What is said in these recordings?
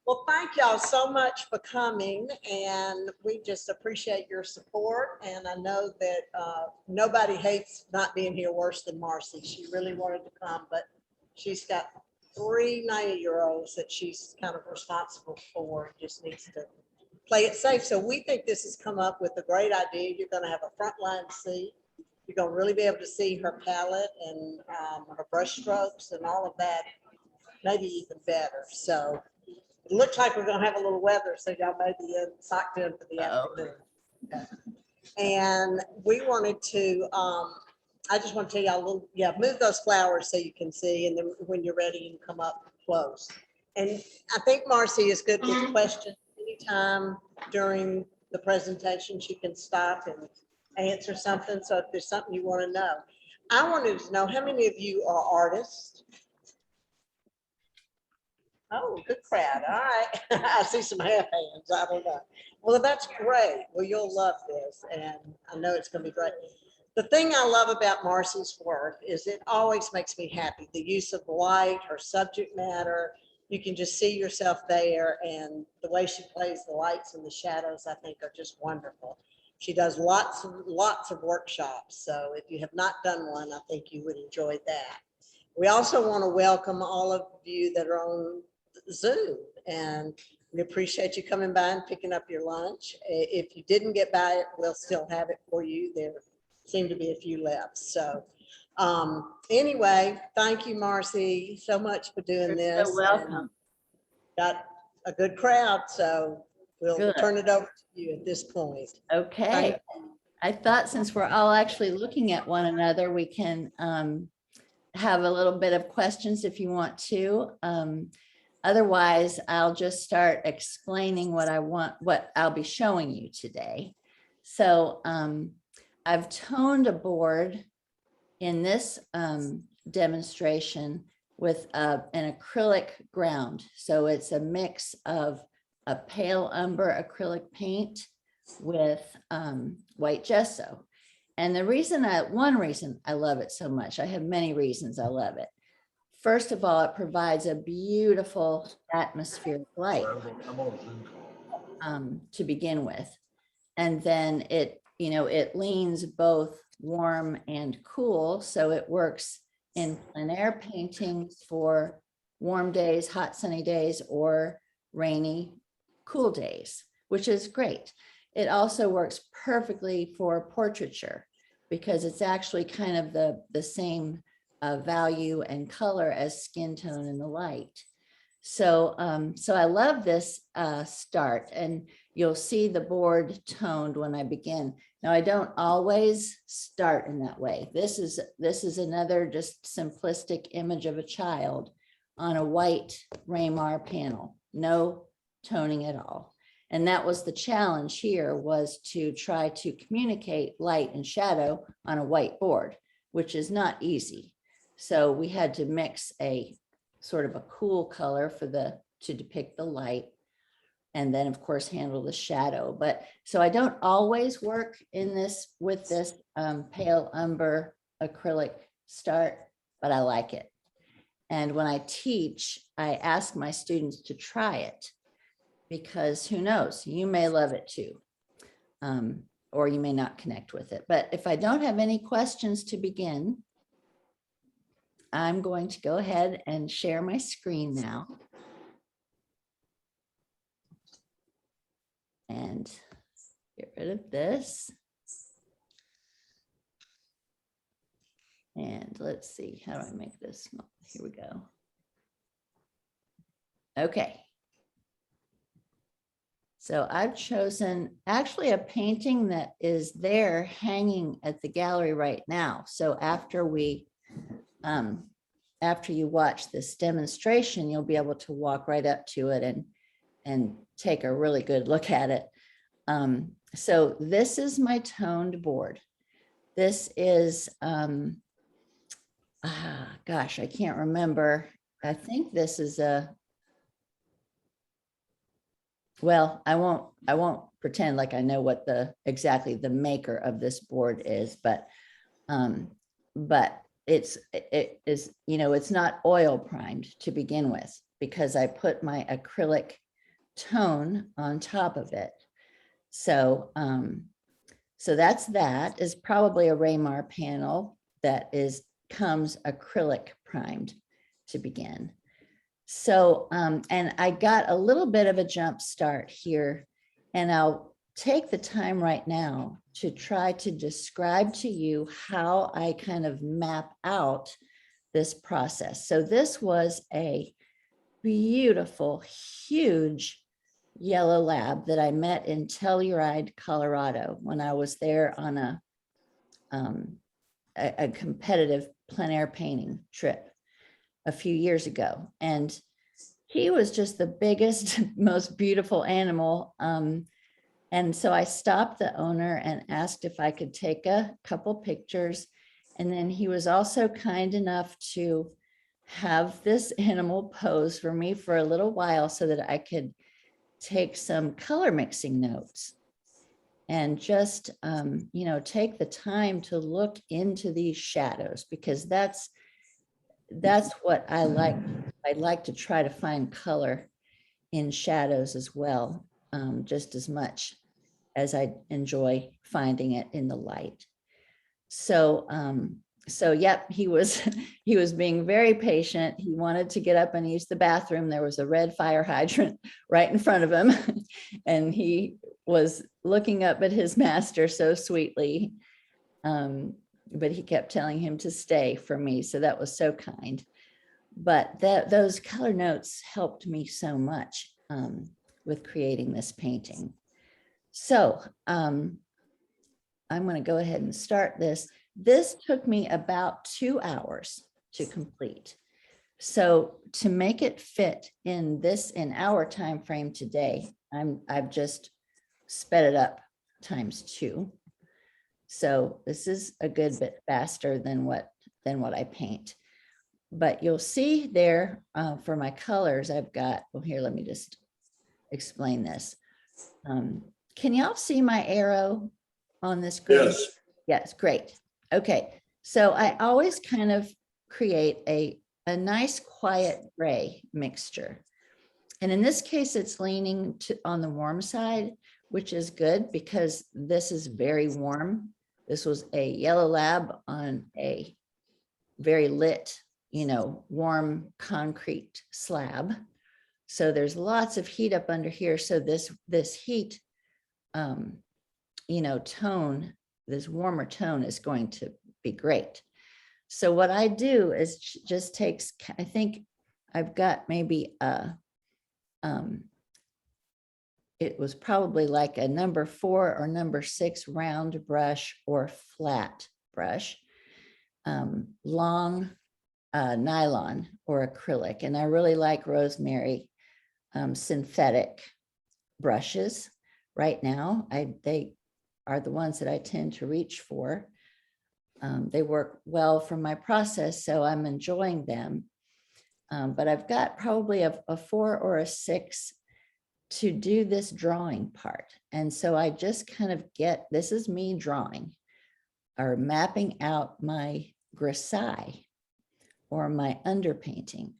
Well, thank y'all so much for coming, and we just appreciate your support. And I know that nobody hates not being here worse than Marcy. She really wanted to come, but she's got 3 90-year-olds that she's kind of responsible for, just needs to play it safe. So we think this has come up with a great idea. You're going to have a front line seat. You're going to really be able to see her palette and her brush strokes and all of that, maybe even better. So it looks like we're gonna have a little weather, so y'all may be socked in for the afternoon. Okay. And we wanted to, I just want to tell y'all a little, yeah, move those flowers so you can see, and then when you're ready, you can come up close. And I think Marcy is good with questions. Anytime during the presentation, she can stop and answer something. So if there's something you want to know, I wanted to know how many of you are artists? Oh, good crowd. All right. I see some half hands. I don't know. Well, that's great. Well, you'll love this, and I know it's going to be great. The thing I love about Marcy's work is it always makes me happy. The use of light, her subject matter, you can just see yourself there, and the way she plays the lights and the shadows, I think, are just wonderful. She does lots of workshops. So if you have not done one, I think you would enjoy that. We also want to welcome all of you that are on Zoom, and we appreciate you coming by and picking up your lunch. If you didn't get by it, we'll still have it for you. There seem to be a few left. So anyway, thank you, Marcy, so much for doing this. You're welcome. Got a good crowd, so we'll turn it over to you at this point. Okay. I thought since we're all actually looking at one another, we can have a little bit of questions if you want to. Otherwise, I'll just start explaining what I'll be showing you today. So I've toned a board in this demonstration with an acrylic ground. So it's a mix of a pale umber acrylic paint with white gesso. And one reason I love it so much, I have many reasons I love it. First of all, it provides a beautiful atmospheric light to begin with. And then it leans both warm and cool. So it works in plein air paintings for warm days, hot sunny days, or rainy, cool days, which is great. It also works perfectly for portraiture because it's actually kind of the same value and color as skin tone in the light. So, so I love this start, and you'll see the board toned when I begin. Now, I don't always start in that way. This is another just simplistic image of a child on a white Raymar panel, no toning at all. And that was the challenge here, was to try to communicate light and shadow on a white board, which is not easy. So we had to mix a sort of a cool color to depict the light, and then of course handle the shadow. But so I don't always work with this pale umber acrylic start, but I like it. And when I teach, I ask my students to try it, because who knows, you may love it too, or you may not connect with it. But if I don't have any questions to begin, I'm going to go ahead and share my screen now. And get rid of this. And let's see, how do I make this small? Here we go. Okay. So I've chosen actually a painting that is there hanging at the gallery right now. So after you watch this demonstration, you'll be able to walk right up to it and take a really good look at it. So this is my toned board. This is, gosh, I can't remember. I think this is well, I won't pretend like I know what exactly the maker of this board is, but it is, it's not oil primed to begin with, because I put my acrylic tone on top of it. So, so that's that is probably a Raymar panel that comes acrylic primed to begin. So, and I got a little bit of a jump start here, and I'll take the time right now to try to describe to you how I kind of map out this process. So this was a beautiful, huge yellow lab that I met in Telluride, Colorado, when I was there on a competitive plein air painting trip a few years ago. And he was just the biggest, most beautiful animal. And so I stopped the owner and asked if I could take a couple pictures. And then he was also kind enough to have this animal pose for me for a little while so that I could take some color mixing notes and just, take the time to look into these shadows, because that's what I like. I like to try to find color in shadows as well, just as much as I enjoy finding it in the light. So, yep, he was he was being very patient. He wanted to get up and use the bathroom. There was a red fire hydrant right in front of him, and he was looking up at his master so sweetly. But he kept telling him to stay for me, so that was so kind. But those color notes helped me so much with creating this painting. So I'm going to go ahead and start this. This took me about 2 hours to complete. So to make it fit in our time frame today, I've just sped it up ×2. So this is a good bit faster than what I paint. But you'll see there for my colors, I've got, well, here, let me just explain this. Can y'all see my arrow on this grid? Yes. Yes, great. Okay, so I always kind of create a nice quiet gray mixture. And in this case, it's leaning on the warm side, which is good because this is very warm. This was a yellow lab on a very lit, warm concrete slab. So there's lots of heat up under here. So this heat, tone, this warmer tone is going to be great. So what I do is just takes, I think I've got maybe it was probably like a number 4 or number 6 round brush or flat brush, long nylon or acrylic. And I really like Rosemary synthetic brushes right now. They are the ones that I tend to reach for. They work well for my process, so I'm enjoying them. But I've got probably a 4 or a 6 to do this drawing part. And so I just kind of this is me drawing or mapping out my grisaille or my underpainting.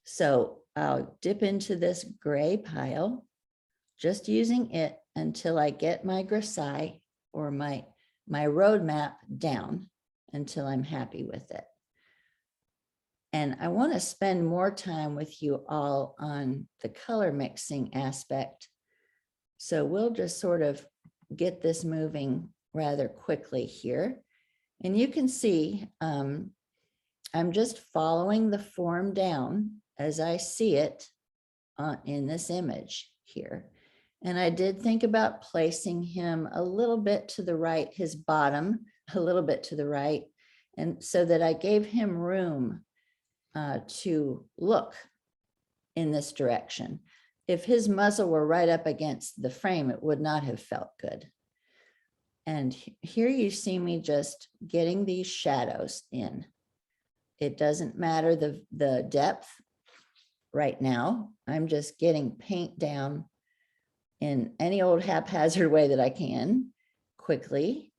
So I'll dip into this gray pile, just using it until I get my grisaille or my roadmap down until I'm happy with it. And I want to spend more time with you all on the color mixing aspect. So we'll just sort of get this moving rather quickly here. And you can see I'm just following the form down as I see it in this image here. And I did think about placing him a little bit to the right, his bottom a little bit to the right, and so that I gave him room to look in this direction. If his muzzle were right up against the frame, it would not have felt good. And here you see me just getting these shadows in. It doesn't matter the depth right now. I'm just getting paint down in any old haphazard way that I can quickly.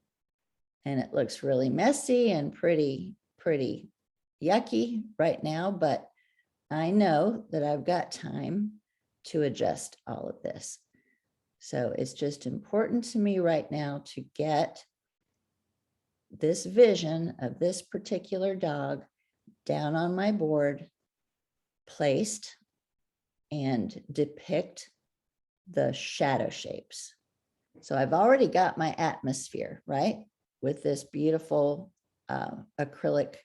And it looks really messy and pretty yucky right now, but I know that I've got time to adjust all of this. So it's just important to me right now to get this vision of this particular dog down on my board, placed, and depict the shadow shapes. So I've already got my atmosphere, right? With this beautiful acrylic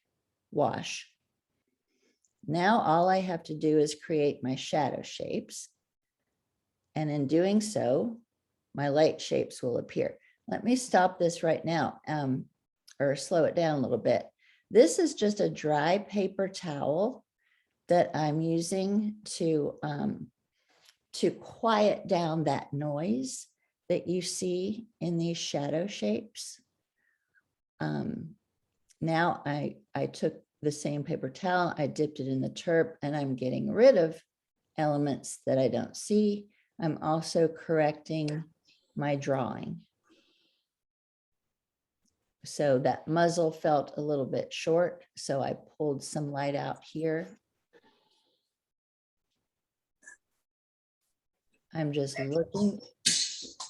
wash. Now all I have to do is create my shadow shapes. And in doing so, my light shapes will appear. Let me stop this right now, or slow it down a little bit. This is just a dry paper towel that I'm using to quiet down that noise that you see in these shadow shapes. Now I took the same paper towel, I dipped it in the turp, and I'm getting rid of elements that I don't see. I'm also correcting my drawing. So that muzzle felt a little bit short, so I pulled some light out here. I'm just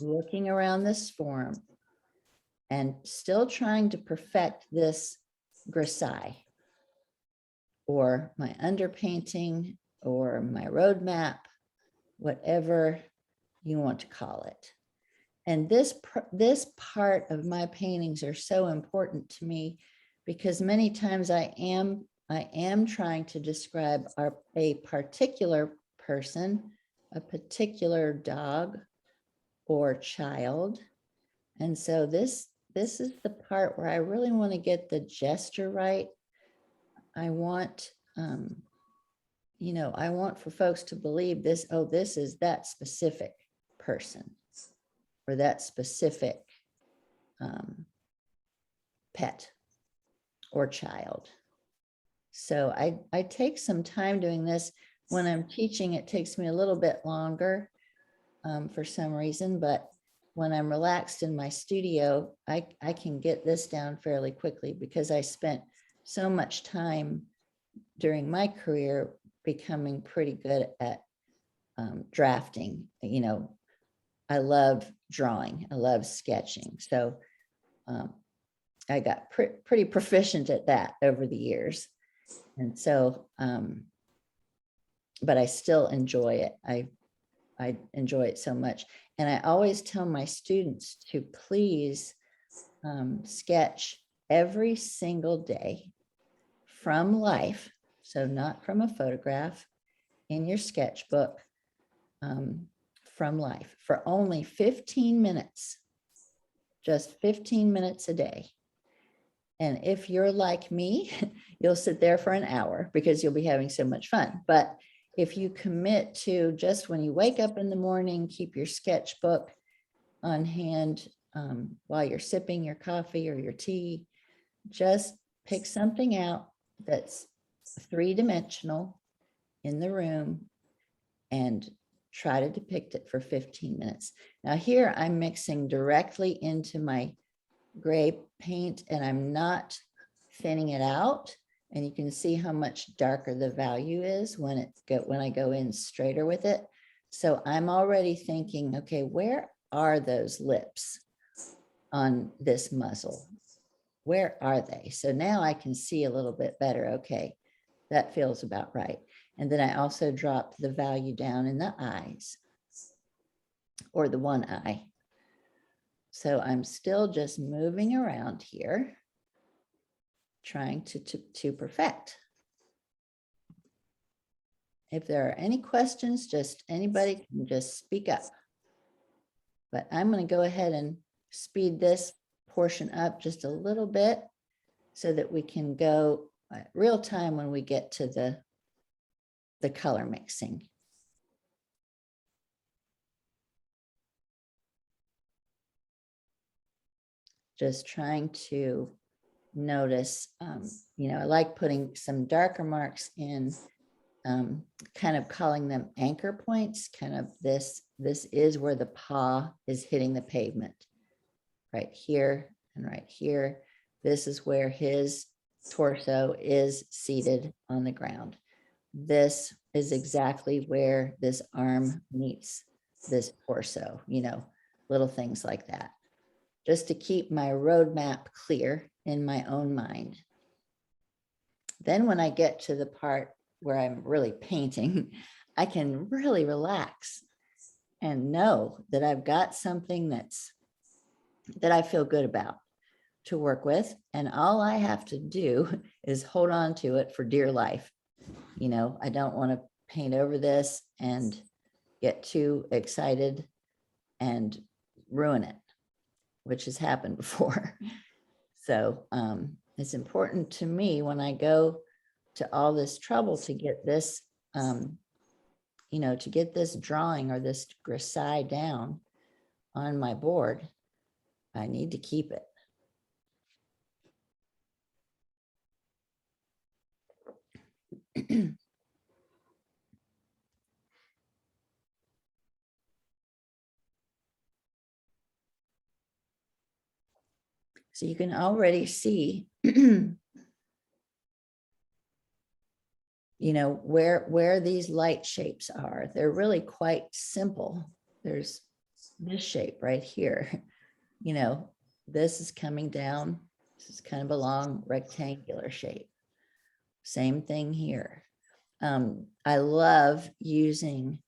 looking around this form and still trying to perfect this grisaille, or my underpainting, or my roadmap, whatever you want to call it. And this part of my paintings are so important to me because many times I am trying to describe a particular person, a particular dog or child. And so this is the part where I really want to get the gesture right. I want, I want for folks to believe this, oh, this is that specific person or that specific pet or child. So I take some time doing this. When I'm teaching, it takes me a little bit longer for some reason, but when I'm relaxed in my studio, I can get this down fairly quickly because I spent so much time during my career becoming pretty good at drafting. I love drawing, I love sketching. So I got pretty proficient at that over the years. And so, but I still enjoy it. I enjoy it so much. And I always tell my students to please sketch every single day from life. So not from a photograph, in your sketchbook, from life for only 15 minutes, just 15 minutes a day. And if you're like me, you'll sit there for an hour because you'll be having so much fun. But if you commit to just when you wake up in the morning, keep your sketchbook on hand while you're sipping your coffee or your tea, just pick something out that's three-dimensional in the room and try to depict it for 15 minutes. Now here I'm mixing directly into my gray paint and I'm not thinning it out. And you can see how much darker the value is when I go in straighter with it. So I'm already thinking, okay, where are those lips on this muzzle? Where are they? So now I can see a little bit better. Okay, that feels about right. And then I also dropped the value down in the eyes or the one eye. So I'm still just moving around here, trying to perfect. If there are any questions, just anybody can just speak up. But I'm going to go ahead and speed this portion up just a little bit so that we can go real time when we get to the color mixing. Just trying to notice, I like putting some darker marks in, kind of calling them anchor points, kind of this is where the paw is hitting the pavement, right here and right here. This is where his torso is seated on the ground. this is exactly where this arm meets this torso, little things like that, just to keep my roadmap clear in my own mind. Then when I get to the part where I'm really painting, I can really relax and know that I've got something that I feel good about to work with. And all I have to do is hold on to it for dear life. I don't want to paint over this and get too excited and ruin it, which has happened before. So it's important to me when I go to all this trouble to get this, to get this drawing or this grisaille down on my board, I need to keep it. So you can already see, where these light shapes are. They're really quite simple. There's this shape right here. This is coming down. This is kind of a long rectangular shape. Same thing here. I love using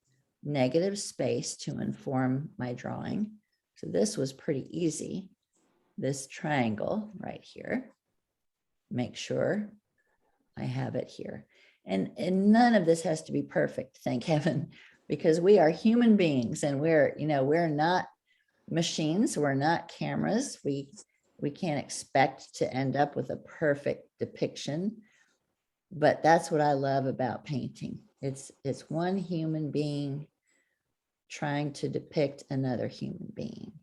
negative space to inform my drawing. So this was pretty easy. This triangle right here. Make sure I have it here. And none of this has to be perfect, thank heaven, because we are human beings and we're not machines, we're not cameras. We can't expect to end up with a perfect depiction. But that's what I love about painting. It's one human being trying to depict another human being.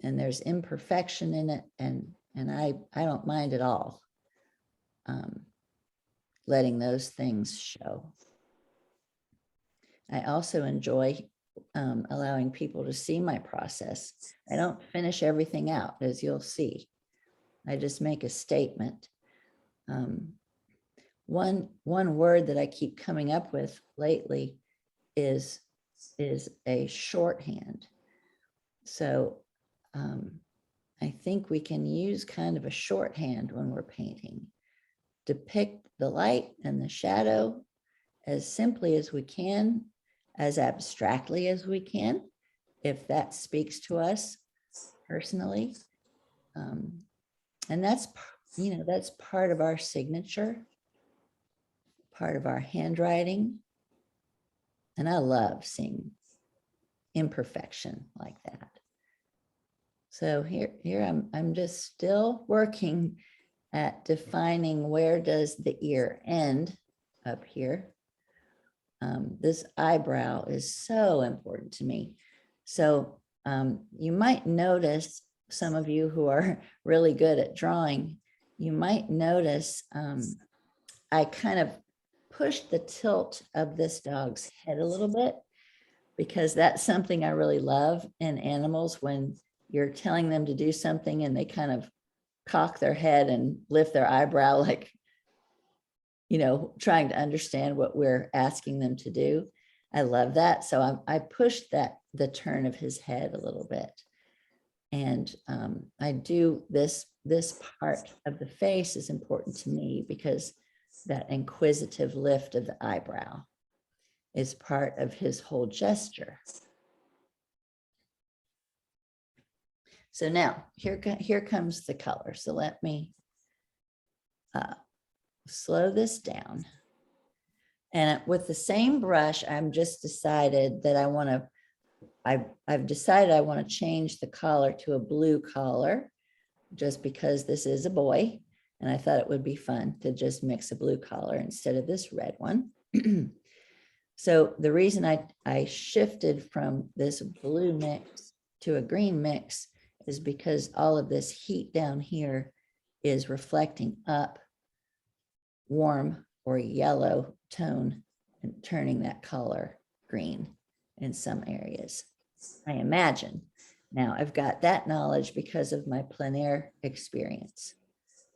And there's imperfection in it, and I don't mind at all letting those things show. I also enjoy allowing people to see my process. I don't finish everything out, as you'll see. I just make a statement. One word that I keep coming up with lately is a shorthand. So I think we can use kind of a shorthand when we're painting. Depict the light and the shadow as simply as we can, as abstractly as we can, if that speaks to us personally. And that's part of our signature, part of our handwriting. And I love seeing imperfection like that. So here I'm just still working at defining where does the ear end up here. This eyebrow is so important to me. So you might notice, some of you who are really good at drawing, you might notice I kind of pushed the tilt of this dog's head a little bit, because that's something I really love in animals, when you're telling them to do something and they kind of cock their head and lift their eyebrow, like, trying to understand what we're asking them to do. I love that. So I pushed the turn of his head a little bit. And I do this part of the face is important to me, because that inquisitive lift of the eyebrow is part of his whole gesture. So now here comes the color. So let me slow this down. And with the same brush, I'm just decided that I've decided I want to change the collar to a blue collar, just because this is a boy. And I thought it would be fun to just mix a blue collar instead of this red one. So the reason I shifted from this blue mix to a green mix is because all of this heat down here is reflecting up warm or yellow tone and turning that color green in some areas, I imagine. Now I've got that knowledge because of my plein air experience,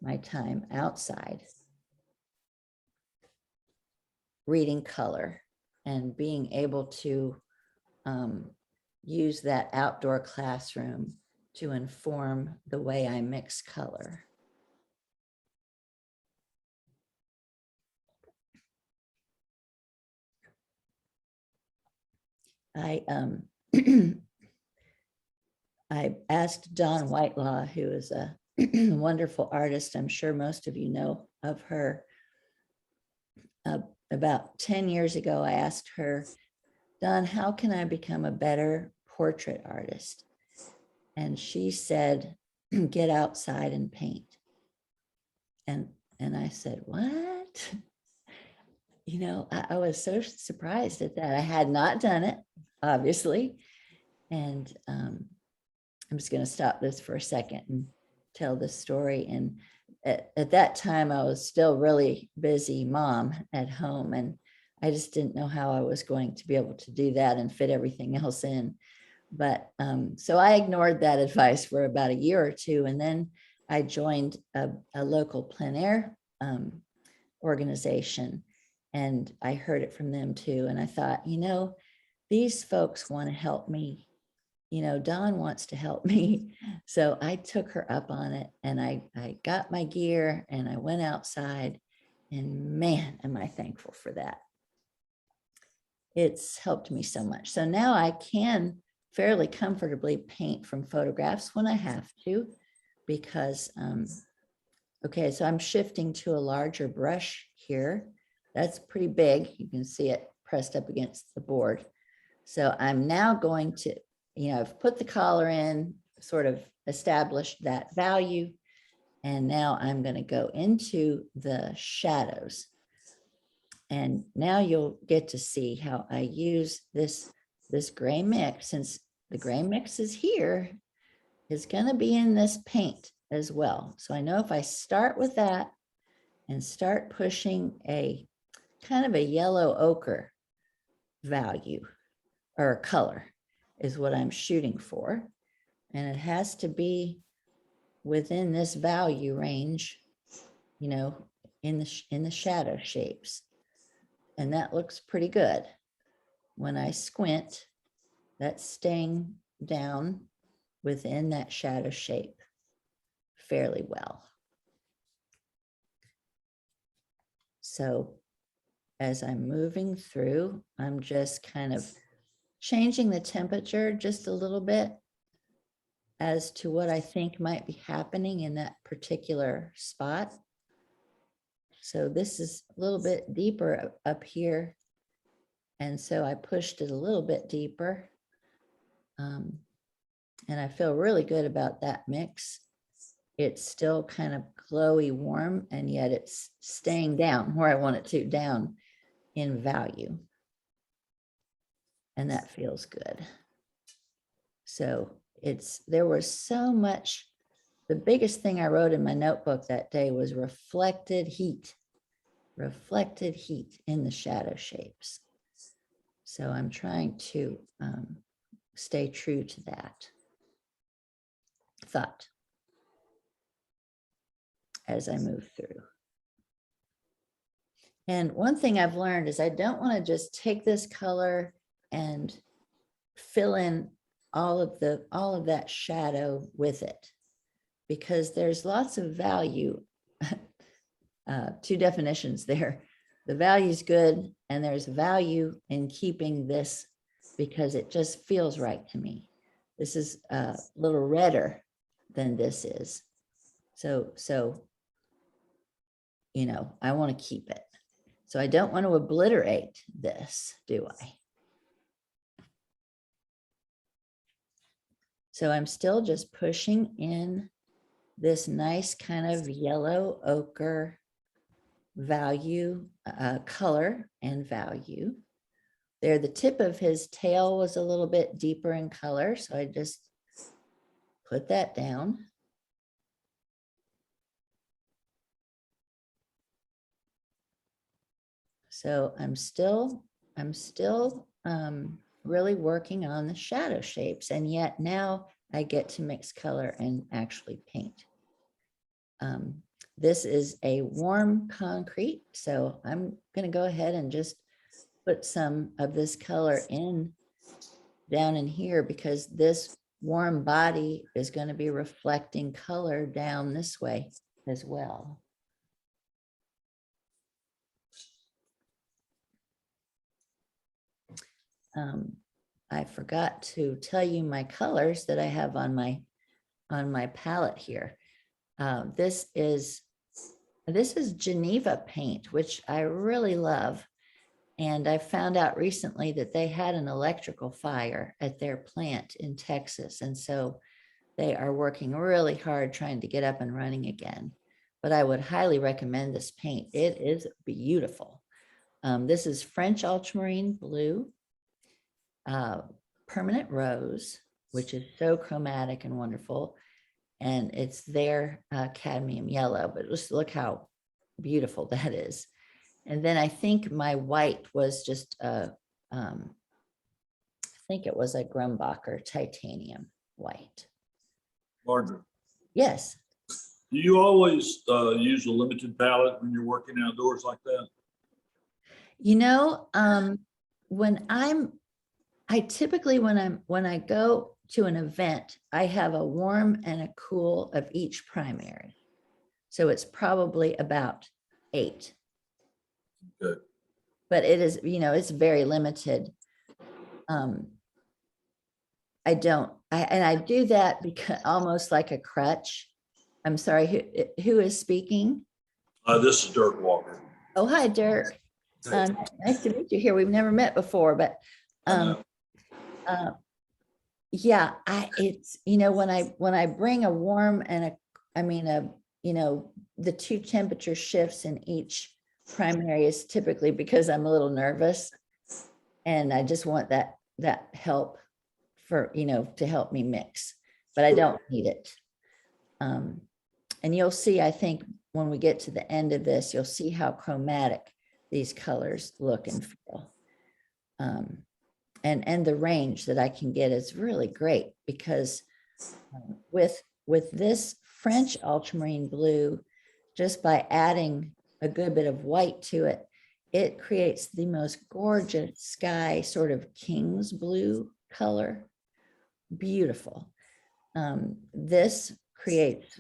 my time outside. reading color and being able to use that outdoor classroom to inform the way I mix color. I I asked Dawn Whitelaw, who is a wonderful artist. I'm sure most of you know of her. About 10 years ago, I asked her, Dawn, how can I become a better portrait artist? And she said, get outside and paint. And I said, what? You know, I was so surprised at that. I had not done it, obviously. And I'm just going to stop this for a second and tell this story. And at that time, I was still really busy mom at home. And I just didn't know how I was going to be able to do that and fit everything else in. But so I ignored that advice for about a year or two. And then I joined a local plein air organization. And I heard it from them too. And I thought, you know, these folks want to help me. You know, Dawn wants to help me. So I took her up on it and I got my gear and I went outside, and man, am I thankful for that. It's helped me so much. So now I can fairly comfortably paint from photographs when I have to, because, okay, so I'm shifting to a larger brush here. That's pretty big. You can see it pressed up against the board. So I'm now going to, you know, I've put the collar in, sort of established that value. And now I'm going to go into the shadows. And now you'll get to see how I use this gray mix. Since the gray mix is here, it's going to be in this paint as well. So I know if I start with that and start pushing a kind of a yellow ochre value or color is what I'm shooting for. And it has to be within this value range, you know, in the shadow shapes. And that looks pretty good. When I squint, that's staying down within that shadow shape fairly well. So as I'm moving through, I'm just kind of changing the temperature just a little bit as to what I think might be happening in that particular spot. So this is a little bit deeper up here. And so I pushed it a little bit deeper. And I feel really good about that mix. It's still kind of glowy warm, and yet it's staying down where I want it to, down in value. And that feels good. So there was so much. The biggest thing I wrote in my notebook that day was reflected heat in the shadow shapes. So I'm trying to stay true to that thought as I move through. And one thing I've learned is I don't want to just take this color and fill in all of that shadow with it, because there's lots of value. Two definitions there. The value is good, and there's value in keeping this because it just feels right to me. This is a little redder than this is. So, you know, I want to keep it. So I don't want to obliterate this, do I? So I'm still just pushing in this nice kind of yellow ochre value, color and value. There, the tip of his tail was a little bit deeper in color, so I just put that down. So I'm still really working on the shadow shapes, and yet now I get to mix color and actually paint. this is a warm concrete. So I'm going to go ahead and just put some of this color in down in here, because this warm body is going to be reflecting color down this way as well. I forgot to tell you my colors that I have on my palette here. This is Geneva paint, which I really love. And I found out recently that they had an electrical fire at their plant in Texas. And so they are working really hard trying to get up and running again. But I would highly recommend this paint. It is beautiful. This is French ultramarine blue, permanent rose, which is so chromatic and wonderful. And it's their cadmium yellow, but just look how beautiful that is. And then I think my white was just I think it was a Grumbacher titanium white. Marjorie, Yes. do you always use a limited palette when you're working outdoors like that? You know, when I typically, when I go to an event, I have a warm and a cool of each primary. So it's probably about 8. Good. But it is, you know, it's very limited. I do that because almost like a crutch. I'm sorry, who is speaking? This is Dirk Walker. Oh, hi, Dirk. Nice to meet you here. We've never met before, but yeah, it's, you know, when I bring a warm and you know, the 2 temperature shifts in each primary is typically because I'm a little nervous, and I just want that help for, you know, to help me mix, but I don't need it. And you'll see, I think when we get to the end of this, you'll see how chromatic these colors look and feel. And the range that I can get is really great, because with this French ultramarine blue, just by adding a good bit of white to it, it creates the most gorgeous sky sort of king's blue color. Beautiful. This creates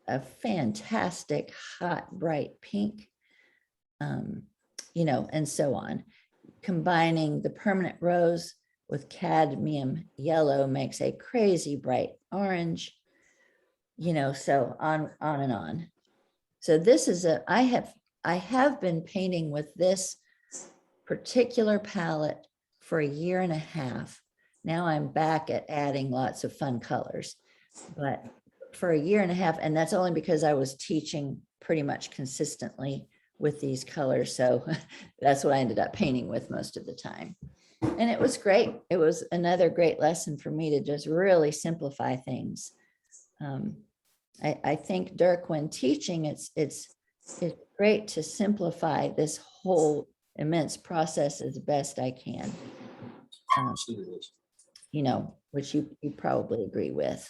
a fantastic hot bright pink, you know, and so on. Combining the permanent rose with cadmium yellow makes a crazy bright orange, you know, so on and on. So this is I have been painting with this particular palette for a year and a half. Now I'm back at adding lots of fun colors, but for a year and a half, and that's only because I was teaching pretty much consistently with these colors. So that's what I ended up painting with most of the time. And it was great. It was another great lesson for me to just really simplify things. I think, Dirk, when teaching, it's great to simplify this whole immense process as best I can. You know, which you probably agree with.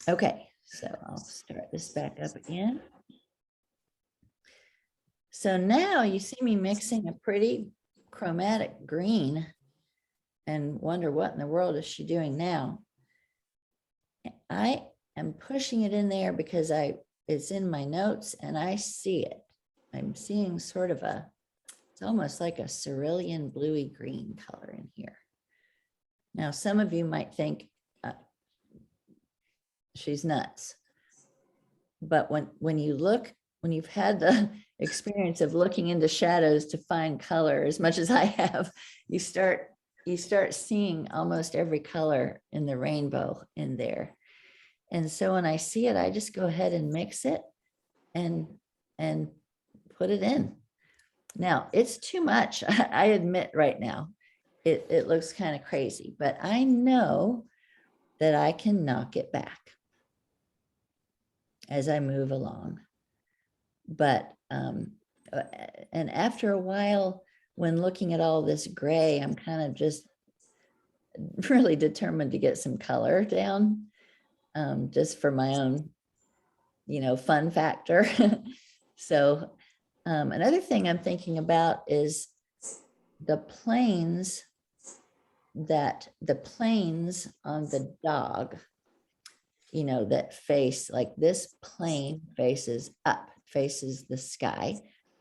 Okay, so I'll start this back up again. So now you see me mixing a pretty chromatic green and wonder what in the world is she doing now. I am pushing it in there because it's in my notes and I see it. I'm seeing sort of it's almost like a cerulean bluey green color in here. Now, some of you might think she's nuts, but when you've had the experience of looking into shadows to find color as much as I have, you start seeing almost every color in the rainbow in there. And so when I see it, I just go ahead and mix it and put it in. Now, it's too much. I admit right now, it looks kind of crazy, but I know that I can knock it back as I move along. But, and after a while, when looking at all this gray, I'm kind of just really determined to get some color down, just for my own fun factor. So another thing I'm thinking about is the planes on the dog, that face, like this plane faces up, faces the sky.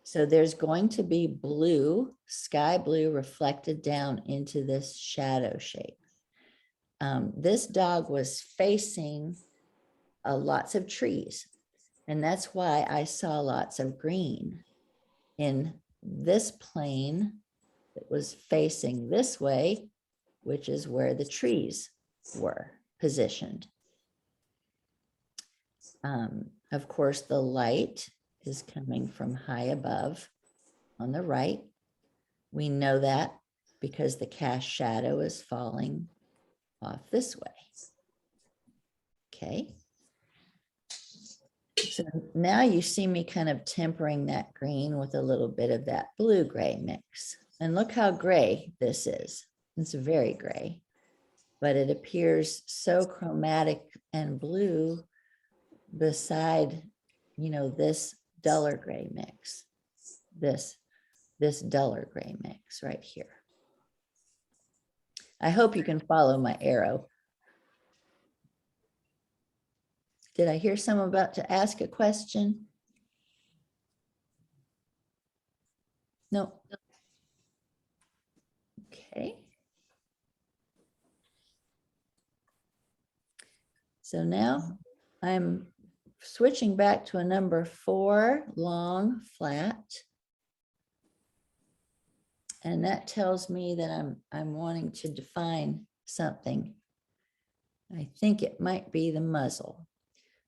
So there's going to be blue, sky blue reflected down into this shadow shape. This dog was facing lots of trees. And that's why I saw lots of green in this plane that was facing this way, which is where the trees were positioned. Of course, the light is coming from high above on the right. We know that because the cast shadow is falling off this way. Okay. So now you see me kind of tempering that green with a little bit of that blue-gray mix. And look how gray this is. It's very gray, but it appears so chromatic and blue beside, this duller gray mix, this duller gray mix right here. I hope you can follow my arrow. Did I hear someone about to ask a question? No. Okay. So now I'm switching back to a number 4 long flat. And that tells me that I'm wanting to define something. I think it might be the muzzle.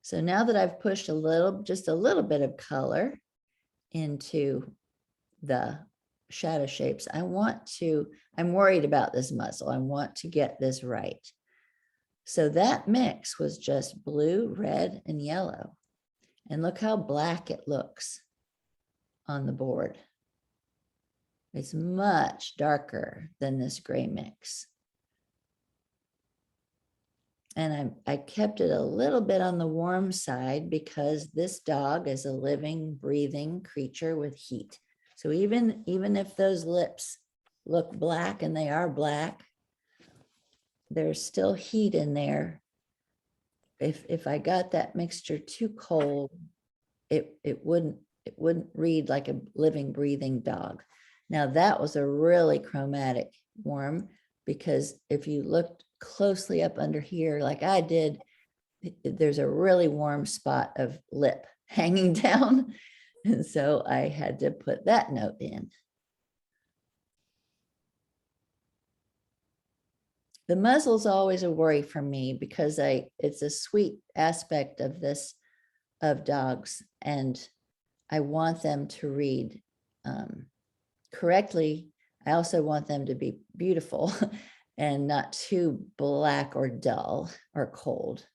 So now that I've pushed just a little bit of color into the shadow shapes, I'm worried about this muzzle. I want to get this right. So that mix was just blue, red, and yellow. And look how black it looks on the board. It's much darker than this gray mix. And I kept it a little bit on the warm side because this dog is a living, breathing creature with heat. So even if those lips look black, and they are black, there's still heat in there. If I got that mixture too cold, it wouldn't read like a living, breathing dog. Now that was a really chromatic warm, because if you looked closely up under here, like I did, there's a really warm spot of lip hanging down. And so I had to put that note in. The muzzle's always a worry for me because it's a sweet aspect of dogs, and I want them to read correctly. I also want them to be beautiful and not too black or dull or cold.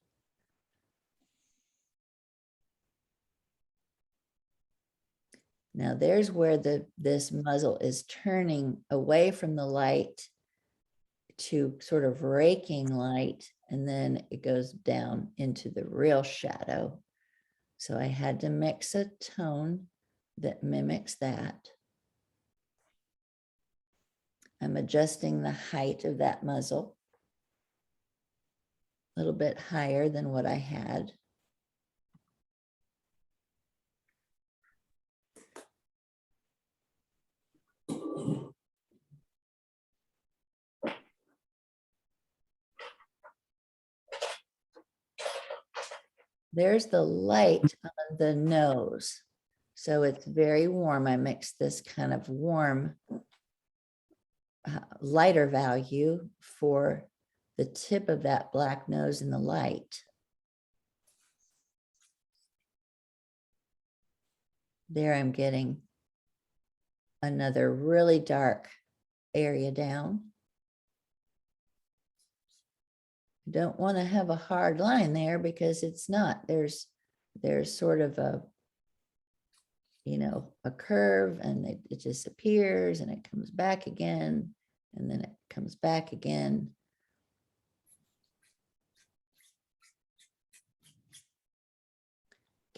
Now there's where this muzzle is turning away from the light to sort of raking light, and then it goes down into the real shadow. So I had to mix a tone that mimics that. I'm adjusting the height of that muzzle a little bit higher than what I had. There's the light on the nose. So it's very warm. I mixed this kind of warm, lighter value for the tip of that black nose in the light. There I'm getting another really dark area down. Don't want to have a hard line there because it's not. There's sort of a curve, and it disappears and it comes back again, and then it comes back again.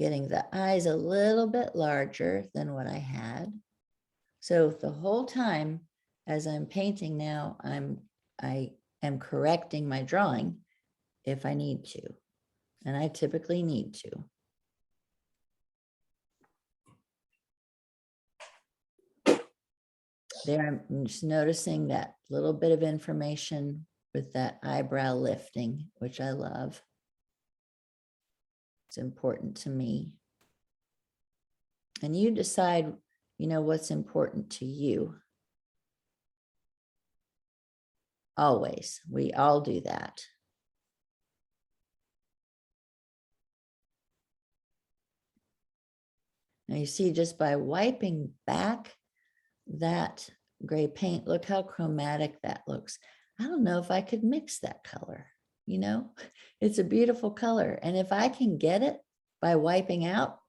getting the eyes a little bit larger than what I had. So the whole time as I'm painting now, I am correcting my drawing if I need to, and I typically need to. There, I'm just noticing that little bit of information with that eyebrow lifting, which I love. It's important to me. And you decide, you know, what's important to you. Always, we all do that. Now you see, just by wiping back that gray paint, look how chromatic that looks. I don't know if I could mix that color, you know, it's a beautiful color. And if I can get it by wiping out,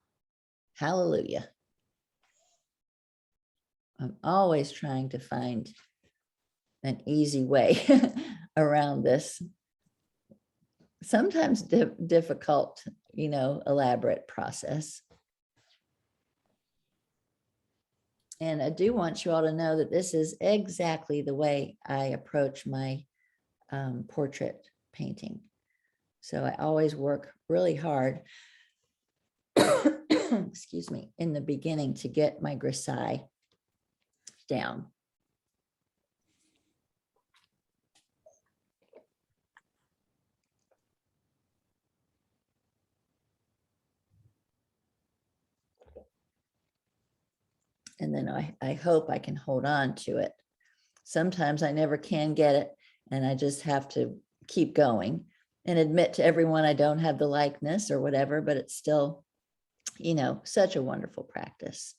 hallelujah. I'm always trying to find an easy way around this. Sometimes difficult, you know, elaborate process. And I do want you all to know that this is exactly the way I approach my portrait painting. So I always work really hard, excuse me, in the beginning to get my grisaille down. And then I hope I can hold on to it. Sometimes I never can get it, and I just have to keep going and admit to everyone I don't have the likeness or whatever, but it's still, you know, such a wonderful practice.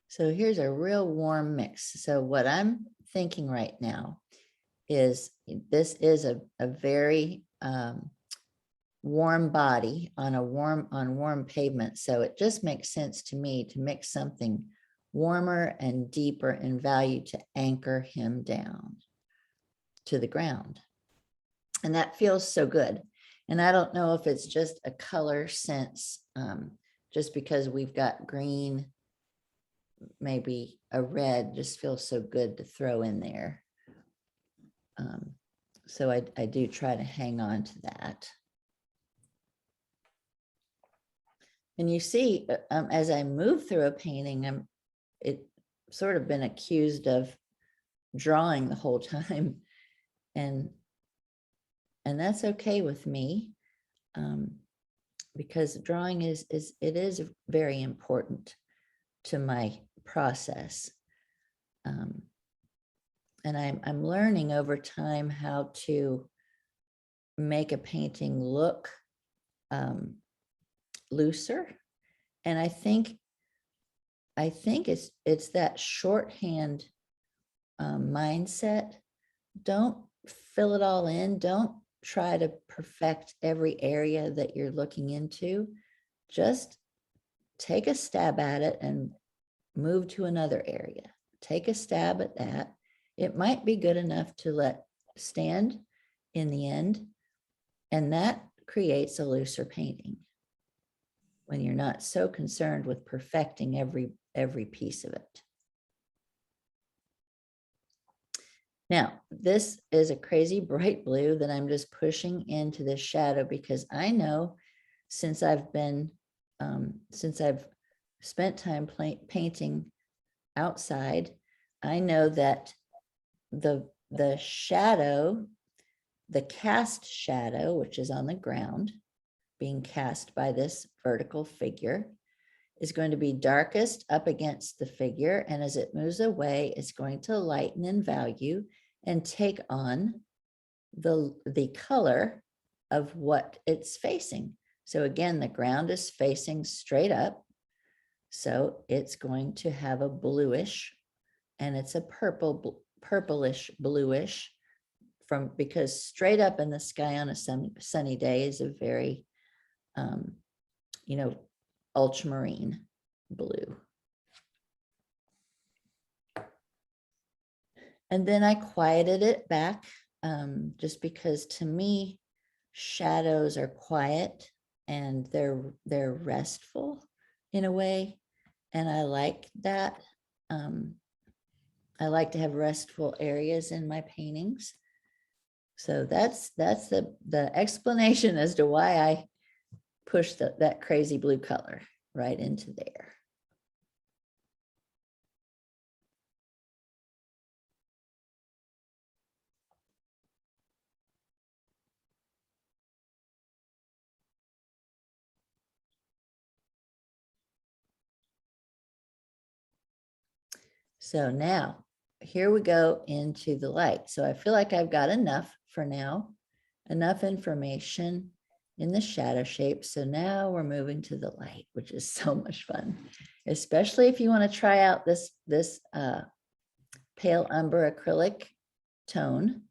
So here's a real warm mix. So what I'm thinking right now is this is a very warm body on warm pavement. So it just makes sense to me to mix something warmer and deeper in value to anchor him down to the ground. And that feels so good. And I don't know if it's just a color sense, just because we've got green, maybe a red just feels so good to throw in there. So I do try to hang on to that. And you see, as I move through a painting, it sort of been accused of drawing the whole time. And that's okay with me, because drawing is very important to my process. And I'm learning over time how to make a painting look looser. And I think it's that shorthand mindset. Don't fill it all in. Don't try to perfect every area that you're looking into. Just take a stab at it and move to another area. Take a stab at that. It might be good enough to let stand in the end, and that creates a looser painting when you're not so concerned with perfecting every piece of it. Now, this is a crazy bright blue that I'm just pushing into the shadow, because I know since I've spent time painting outside, I know that the shadow, the cast shadow, which is on the ground, being cast by this vertical figure, is going to be darkest up against the figure. And as it moves away, it's going to lighten in value and take on the color of what it's facing. So again, the ground is facing straight up. So it's going to have a bluish, and it's a purplish bluish because straight up in the sky on a sunny day is a very, ultramarine blue. And then I quieted it back, just because to me, shadows are quiet and they're restful in a way. And I like that. I like to have restful areas in my paintings. So that's the explanation as to why I pushed that crazy blue color right into there. So now here we go into the light. So I feel like I've got enough for now, enough information in the shadow shape. So now we're moving to the light, which is so much fun, especially if you want to try out this pale umber acrylic tone.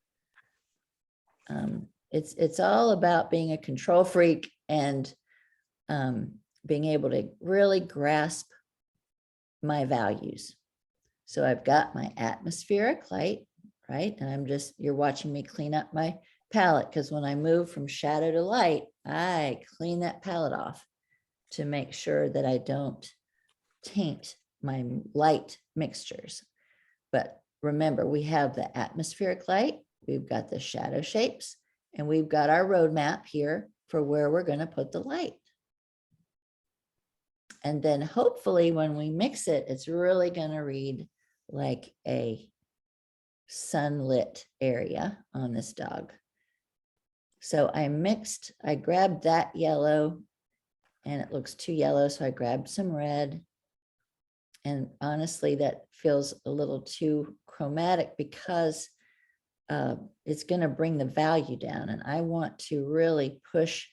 It's all about being a control freak and being able to really grasp my values. So I've got my atmospheric light, right? And you're watching me clean up my palette, because when I move from shadow to light, I clean that palette off to make sure that I don't taint my light mixtures. But remember, we have the atmospheric light, we've got the shadow shapes, and we've got our roadmap here for where we're going to put the light. And then hopefully when we mix it, it's really going to read like a sunlit area on this dog. So I grabbed that yellow and it looks too yellow. So I grabbed some red. And honestly, that feels a little too chromatic because it's going to bring the value down. And I want to really push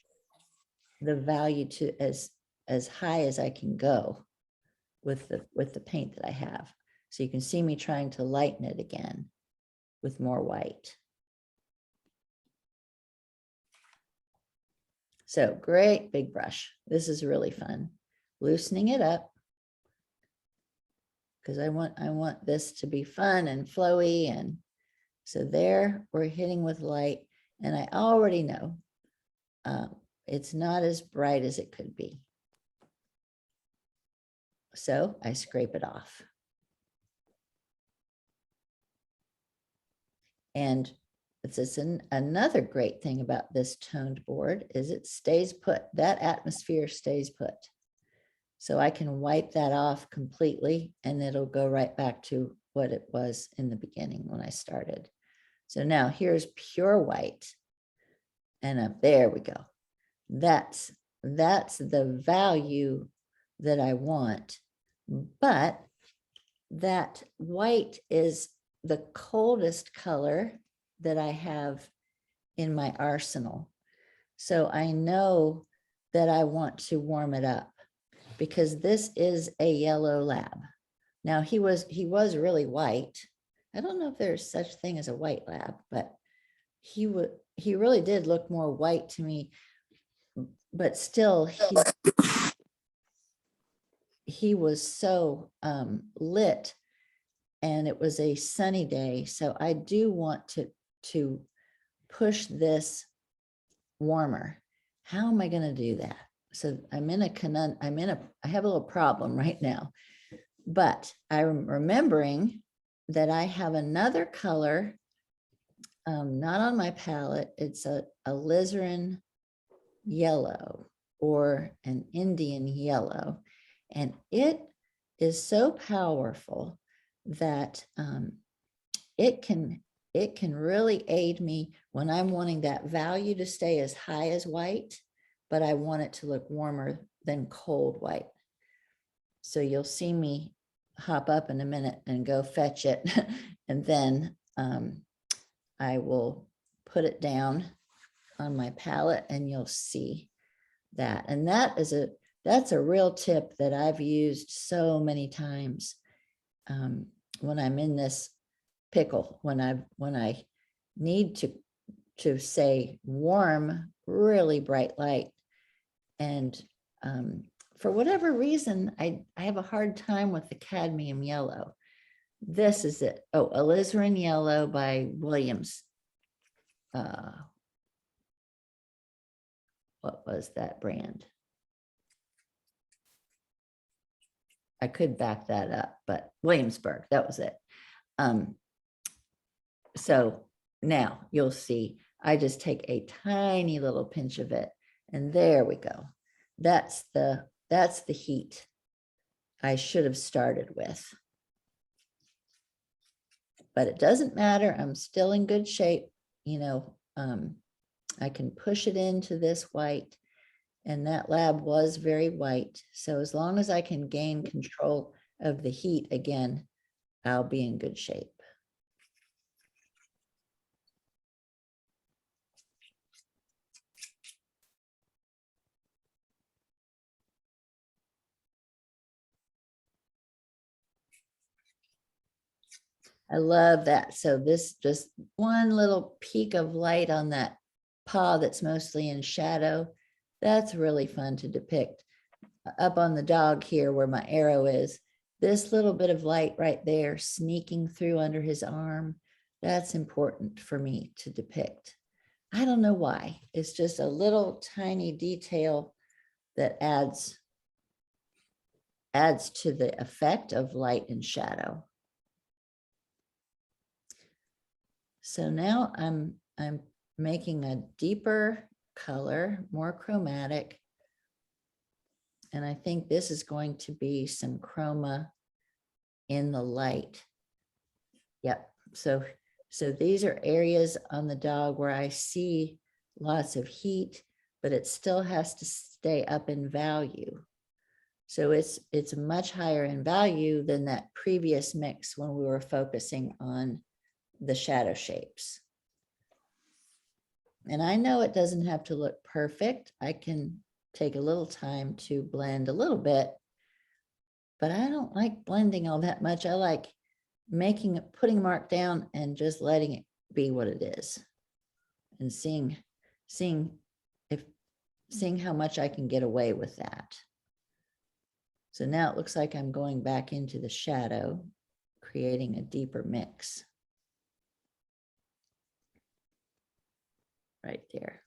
the value to as high as I can go with the paint that I have. So you can see me trying to lighten it again with more white. So great big brush. This is really fun. Loosening it up because I want this to be fun and flowy. And so there we're hitting with light, and I already know it's not as bright as it could be. So I scrape it off. And it's another great thing about this toned board is it stays put. That atmosphere stays put. So I can wipe that off completely and it'll go right back to what it was in the beginning when I started. So now here's pure white. And there we go. That's the value that I want. But that white is the coldest color that I have in my arsenal. So I know that I want to warm it up because this is a yellow lab. Now he was really white. I don't know if there's such thing as a white lab, but he really did look more white to me, but still he was so lit. And it was a sunny day. So I do want to push this warmer. How am I going to do that? So I have a little problem right now, but I'm remembering that I have another color, not on my palette. It's a alizarin yellow or an Indian yellow. And it is so powerful that it can really aid me when I'm wanting that value to stay as high as white, but I want it to look warmer than cold white. So you'll see me hop up in a minute and go fetch it. And then I will put it down on my palette and you'll see that. And that that's a real tip that I've used so many times when I'm in this pickle, when I need to say warm, really bright light. And for whatever reason, I have a hard time with the cadmium yellow. This is it. Oh, alizarin yellow by Williams. What was that brand? I could back that up, but Williamsburg, that was it. So now you'll see, I just take a tiny little pinch of it, and there we go. That's the heat I should have started with. But it doesn't matter. I'm still in good shape. You know, I can push it into this white, and that lab was very white. So as long as I can gain control of the heat again, I'll be in good shape. I love that. So this just one little peak of light on that paw that's mostly in shadow. That's really fun to depict. Up on the dog here where my arrow is, this little bit of light right there sneaking through under his arm, that's important for me to depict. I don't know why. It's just a little tiny detail that adds to the effect of light and shadow. So now I'm making a deeper color, more chromatic. And I think this is going to be some chroma in the light. Yep. So these are areas on the dog where I see lots of heat, but it still has to stay up in value. So it's much higher in value than that previous mix when we were focusing on the shadow shapes. And I know it doesn't have to look perfect. I can take a little time to blend a little bit, but I don't like blending all that much. I like putting a mark down and just letting it be what it is, and seeing how much I can get away with that. So now it looks like I'm going back into the shadow, creating a deeper mix. Right there.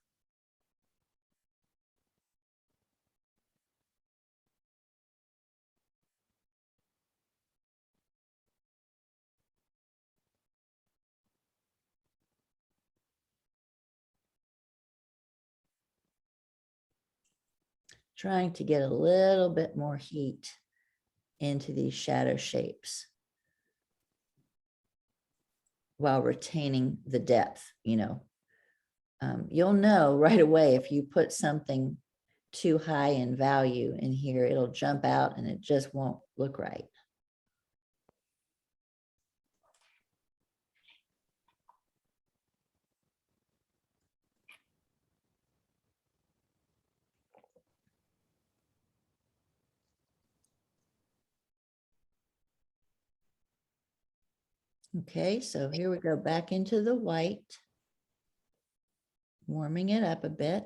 Trying to get a little bit more heat into these shadow shapes while retaining the depth, you know. You'll know right away if you put something too high in value in here, it'll jump out and it just won't look right. Okay, so here we go back into the white, warming it up a bit.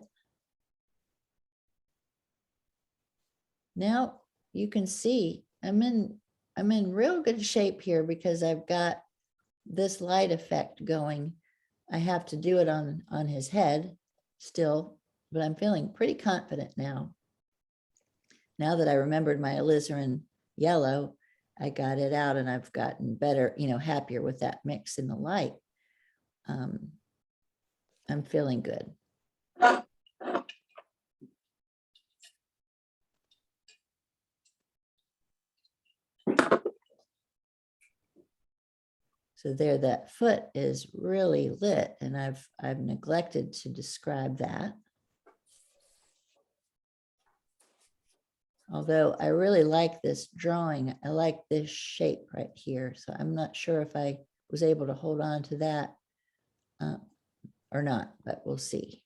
Now you can see I'm in real good shape here because I've got this light effect going. I have to do it on his head still, but I'm feeling pretty confident now. Now that I remembered my alizarin yellow, I got it out and I've gotten better, you know, happier with that mix in the light. I'm feeling good. So there, that foot is really lit, and I've neglected to describe that. Although I really like this drawing, I like this shape right here. So I'm not sure if I was able to hold on to that or not, but we'll see.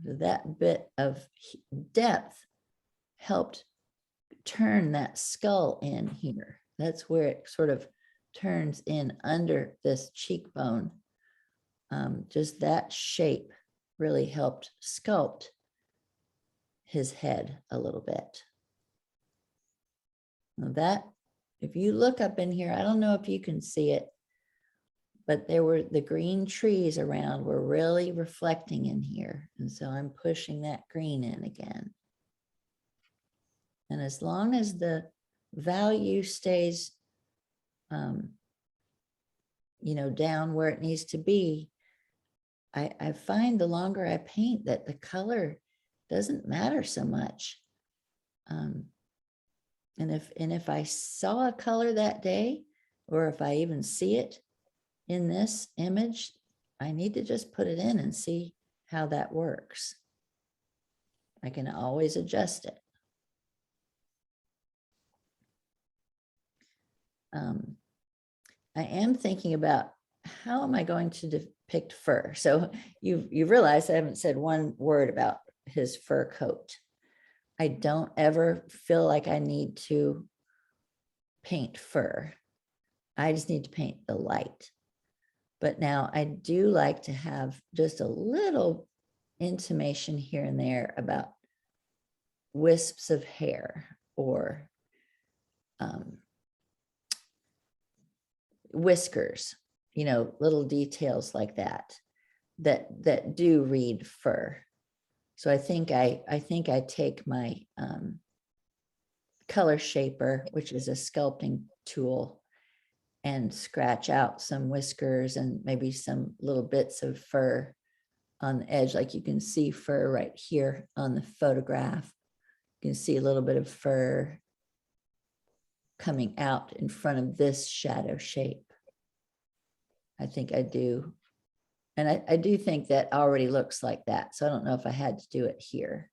That bit of depth helped turn that skull in here. That's where it sort of turns in under this cheekbone. Just that shape really helped sculpt his head a little bit. Now that, if you look up in here, I don't know if you can see it, but there were the green trees around were really reflecting in here. And so I'm pushing that green in again. And as long as the value stays, down where it needs to be, I find the longer I paint that the color doesn't matter so much. And if I saw a color that day, or if I even see it in this image, I need to just put it in and see how that works. I can always adjust it. I am thinking about how am I going to depict fur? So you realize I haven't said one word about his fur coat. I don't ever feel like I need to paint fur. I just need to paint the light. But now I do like to have just a little intimation here and there about wisps of hair or whiskers, little details like that do read fur. So I think I take my color shaper, which is a sculpting tool, and scratch out some whiskers and maybe some little bits of fur on the edge. Like you can see fur right here on the photograph. You can see a little bit of fur coming out in front of this shadow shape. I think I do. And I do think that already looks like that. So I don't know if I had to do it here.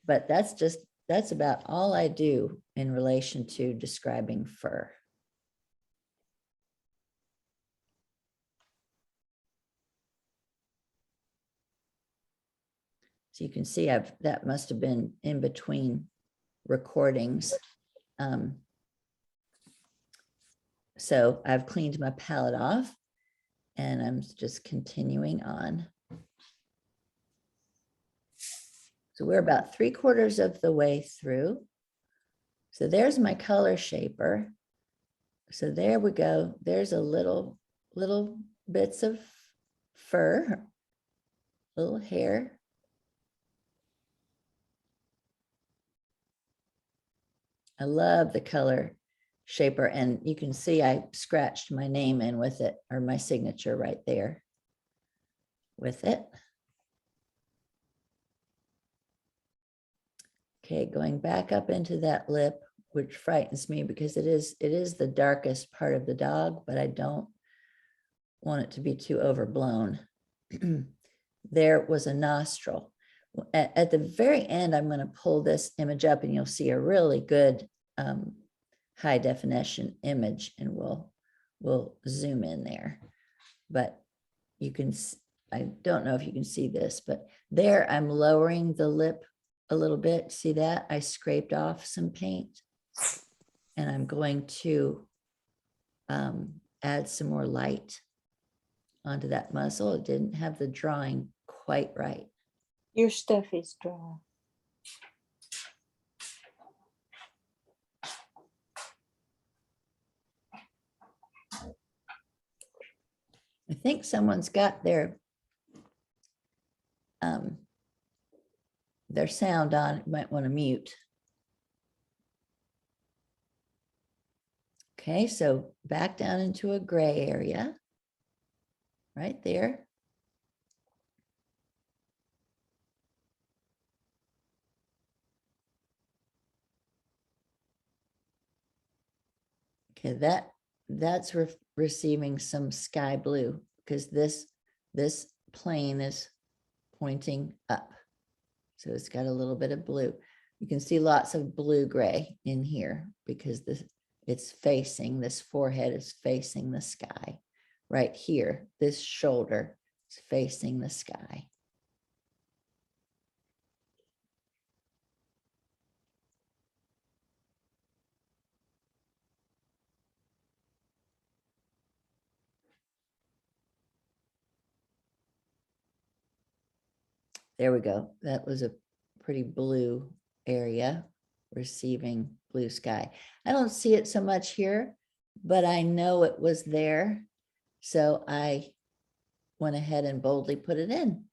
But that's about all I do in relation to describing fur. So you can see that must have been in between recordings. So I've cleaned my palette off and I'm just continuing on. So we're about 3/4 of the way through. So there's my color shaper. So there we go. There's a little bits of fur, little hair. I love the color shaper, and you can see I scratched my name in with it, or my signature right there with it. Okay, going back up into that lip, which frightens me because it is the darkest part of the dog, but I don't want it to be too overblown. There was a nostril. At the very end, I'm going to pull this image up and you'll see a really good high definition image, and we'll zoom in there. But you can, I don't know if you can see this, but there I'm lowering the lip a little bit. See that? I scraped off some paint, and I'm going to add some more light onto that muzzle. It didn't have the drawing quite right. Your stuff is dry. I think someone's got their sound on. You might want to mute. Okay, so back down into a gray area right there. Okay, that's receiving some sky blue because this plane is pointing up. So it's got a little bit of blue. You can see lots of blue gray in here because this forehead is facing the sky. Right here, this shoulder is facing the sky. There we go. That was a pretty blue area, receiving blue sky. I don't see it so much here, but I know it was there. So I went ahead and boldly put it in.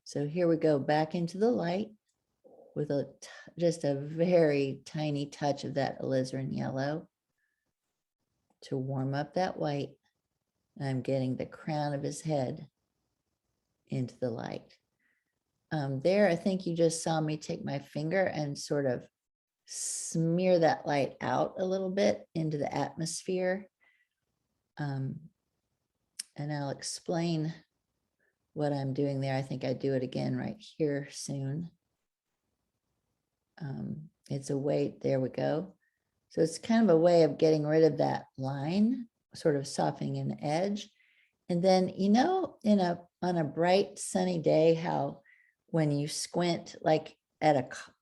So here we go back into the light with just a very tiny touch of that alizarin yellow to warm up that white. I'm getting the crown of his head into the light. There, I think you just saw me take my finger and sort of smear that light out a little bit into the atmosphere. And I'll explain what I'm doing there. I think I do it again right here soon. It's a way, there we go. So it's kind of a way of getting rid of that line, sort of softening an edge. And then, you know, on a bright sunny day, how when you squint, like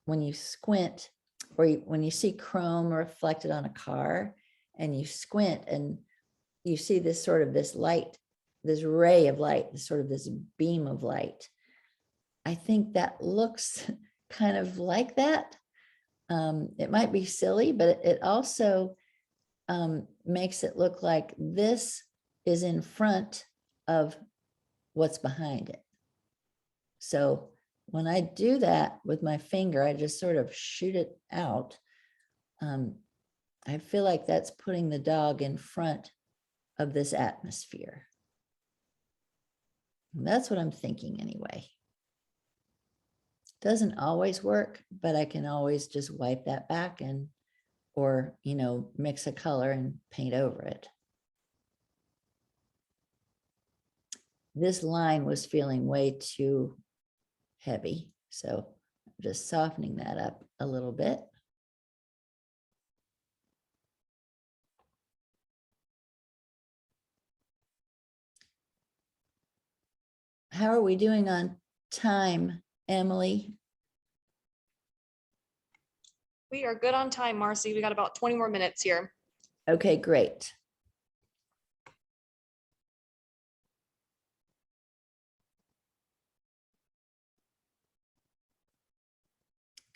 when you squint, or when you see chrome reflected on a car and you squint and you see this sort of this light, this ray of light, this sort of this beam of light. I think that looks kind of like that. It might be silly, but it also makes it look like this is in front of what's behind it. So when I do that with my finger, I just sort of shoot it out. I feel like that's putting the dog in front of this atmosphere. And that's what I'm thinking anyway. Doesn't always work, but I can always just wipe that back and, or, you know, mix a color and paint over it. This line was feeling way too heavy, so I'm just softening that up a little bit. How are we doing on time, Emily? We are good on time, Marcy. We got about 20 more minutes here. Okay, great.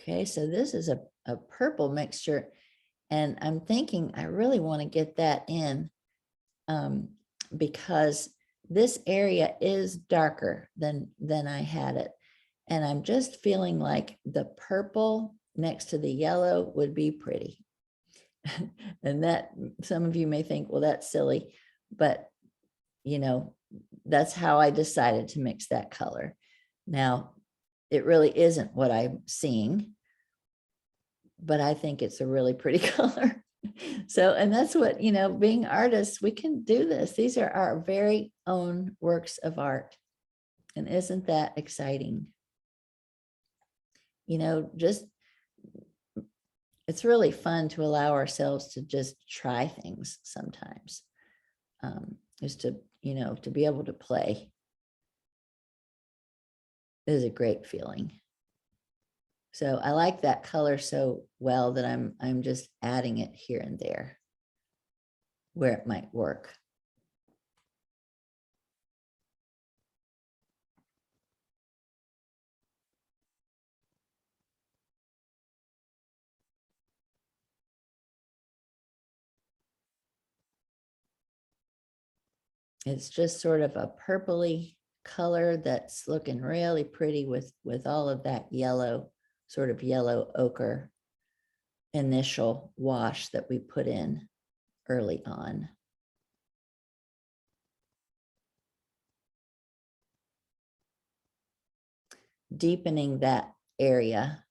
Okay, so this is a purple mixture, and I'm thinking I really want to get that in because this area is darker than I had it. And I'm just feeling like the purple next to the yellow would be pretty. And that some of you may think, well, that's silly, but you know, that's how I decided to mix that color. Now, it really isn't what I'm seeing, but I think it's a really pretty color. So, and that's what, you know, being artists, we can do this. These are our very own works of art. And isn't that exciting? You know, just, it's really fun to allow ourselves to just try things sometimes. Just to, you know, to be able to play is a great feeling. So I like that color so well that I'm just adding it here and there where it might work. It's just sort of a purpley color that's looking really pretty with all of that yellow, sort of yellow ochre initial wash that we put in early on. Deepening that area.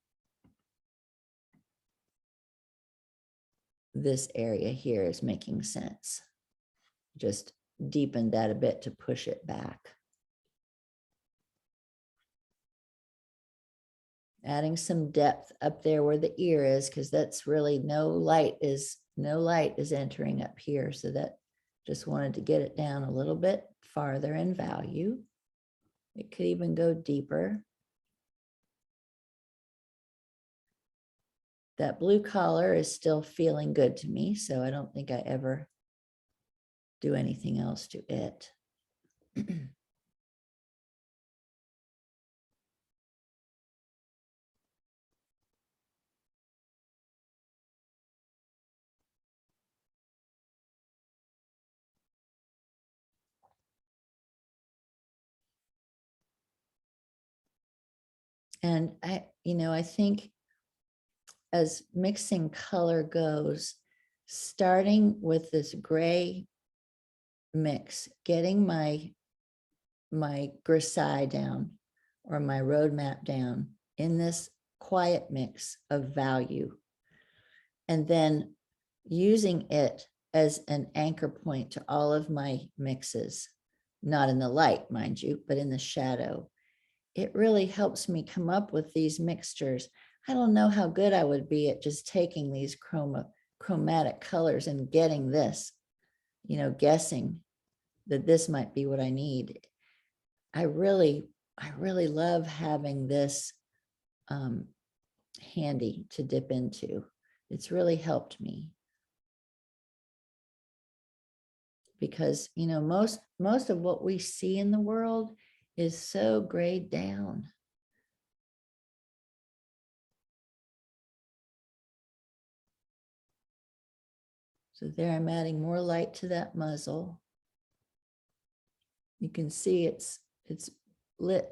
This area here is making sense. Just deepen that a bit to push it back. Adding some depth up there where the ear is, because that's really no light is entering up here. So that just wanted to get it down a little bit farther in value. It could even go deeper. That blue collar is still feeling good to me, so I don't think I ever do anything else to it. And I think as mixing color goes, starting with this gray mix, getting my grisaille down or my roadmap down in this quiet mix of value, and then using it as an anchor point to all of my mixes, not in the light, mind you, but in the shadow. It really helps me come up with these mixtures. I don't know how good I would be at just taking these chromatic colors and getting this, guessing that this might be what I need. I really love having this handy to dip into. It's really helped me. Because, most of what we see in the world is so grayed down. So there I'm adding more light to that muzzle. You can see it's lit,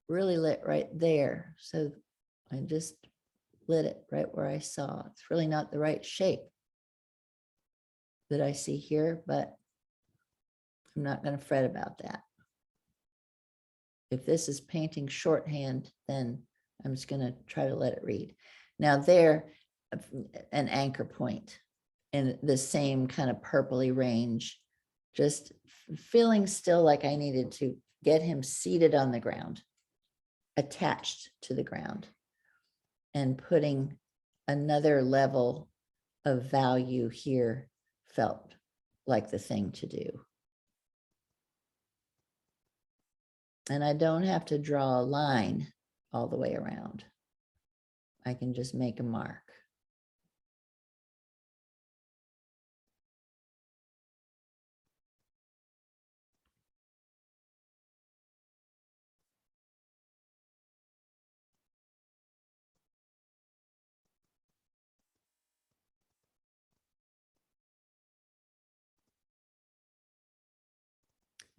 really lit right there. So I just lit it right where I saw. It's really not the right shape that I see here, but I'm not going to fret about that. If this is painting shorthand, then I'm just going to try to let it read. Now there, an anchor point in the same kind of purpley range, just feeling still like I needed to get him seated on the ground, attached to the ground, and putting another level of value here felt like the thing to do. And I don't have to draw a line all the way around. I can just make a mark.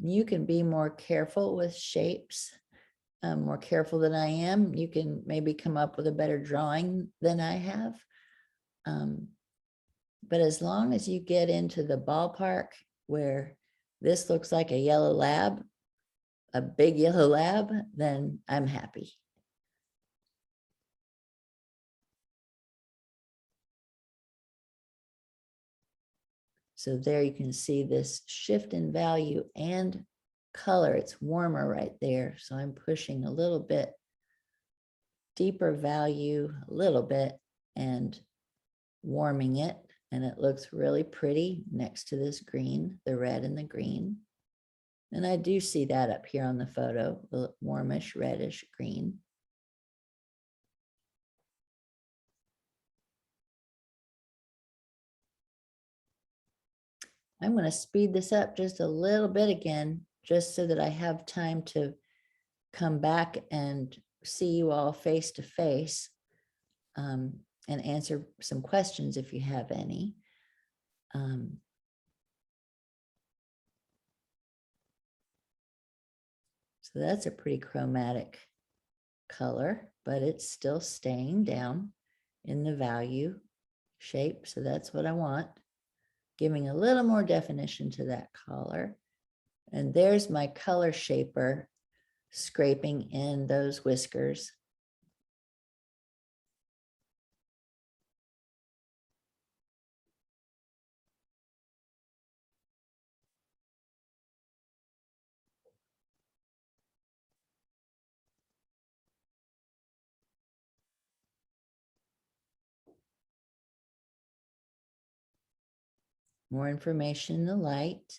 You can be more careful with shapes, more careful than I am. You can maybe come up with a better drawing than I have. But as long as you get into the ballpark where this looks like a yellow lab, a big yellow lab, then I'm happy. So there you can see this shift in value and color. It's warmer right there. So I'm pushing a little bit deeper value, a little bit, and warming it. And it looks really pretty next to this green, the red and the green. And I do see that up here on the photo, the warmish reddish green. I'm going to speed this up just a little bit again, just so that I have time to come back and see you all face to face, and answer some questions if you have any. So that's a pretty chromatic color, but it's still staying down in the value shape. So that's what I want. Giving a little more definition to that color. And there's my color shaper scraping in those whiskers. More information in the light.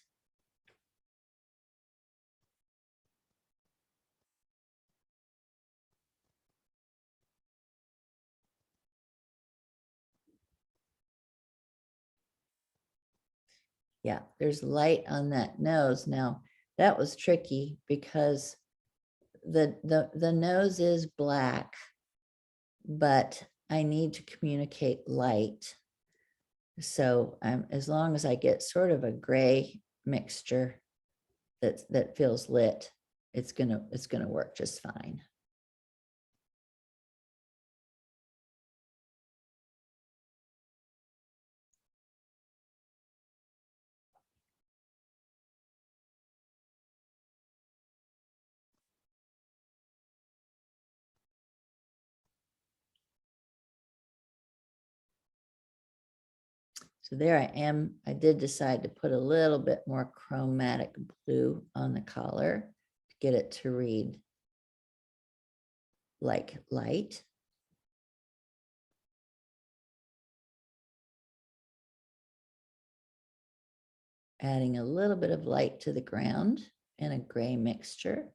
Yeah, there's light on that nose. Now, that was tricky because the nose is black, but I need to communicate light. So as long as I get sort of a gray mixture that feels lit, it's gonna work just fine. So there I am. I did decide to put a little bit more chromatic blue on the collar to get it to read like light. Adding a little bit of light to the ground and a gray mixture.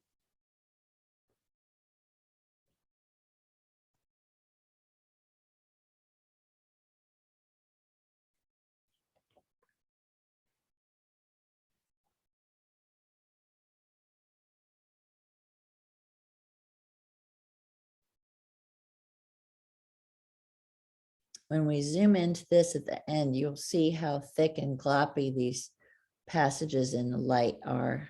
When we zoom into this at the end, you'll see how thick and gloppy these passages in the light are.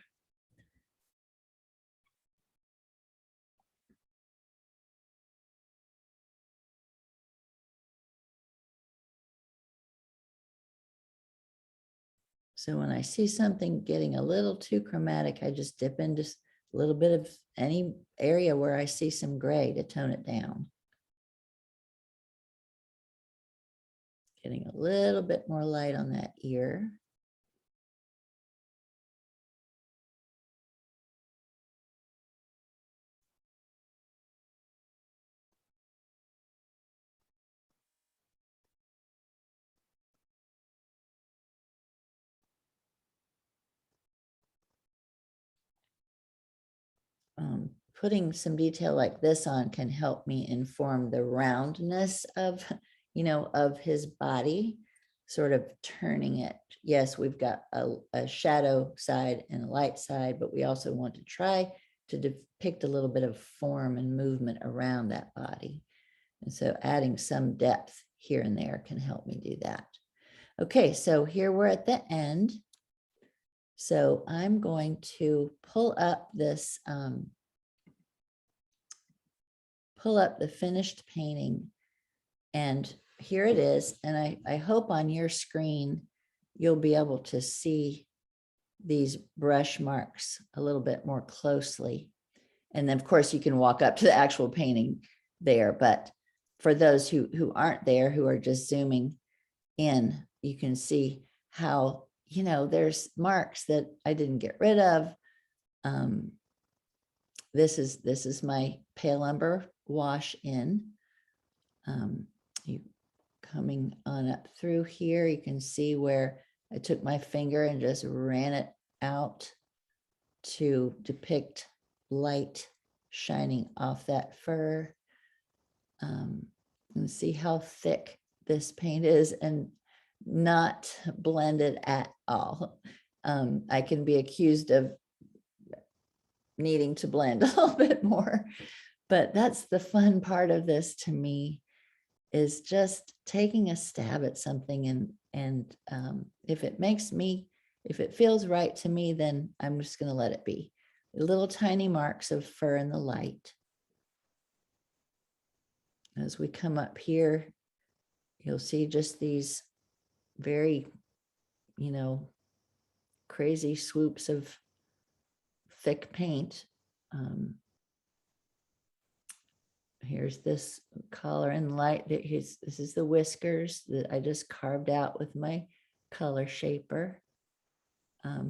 So when I see something getting a little too chromatic, I just dip into a little bit of any area where I see some gray to tone it down. Getting a little bit more light on that ear. Putting some detail like this on can help me inform the roundness of, of his body, sort of turning it. Yes, we've got a shadow side and a light side, but we also want to try to depict a little bit of form and movement around that body. And so adding some depth here and there can help me do that. Okay, so here we're at the end. So I'm going to pull up this, pull up the finished painting, and here it is. And I hope on your screen, you'll be able to see these brush marks a little bit more closely. And then of course you can walk up to the actual painting there, but for those who aren't there, who are just zooming in, you can see how, there's marks that I didn't get rid of. This is my pale umber wash in. You coming on up through here, you can see where I took my finger and just ran it out to depict light shining off that fur. And see how thick this paint is and not blended at all. I can be accused of needing to blend a little bit more, but that's the fun part of this to me, is just taking a stab at something, and if it feels right to me, then I'm just going to let it be. Little tiny marks of fur in the light. As we come up here, you'll see just these very, crazy swoops of thick paint. Here's this color and light. This is the whiskers that I just carved out with my color shaper.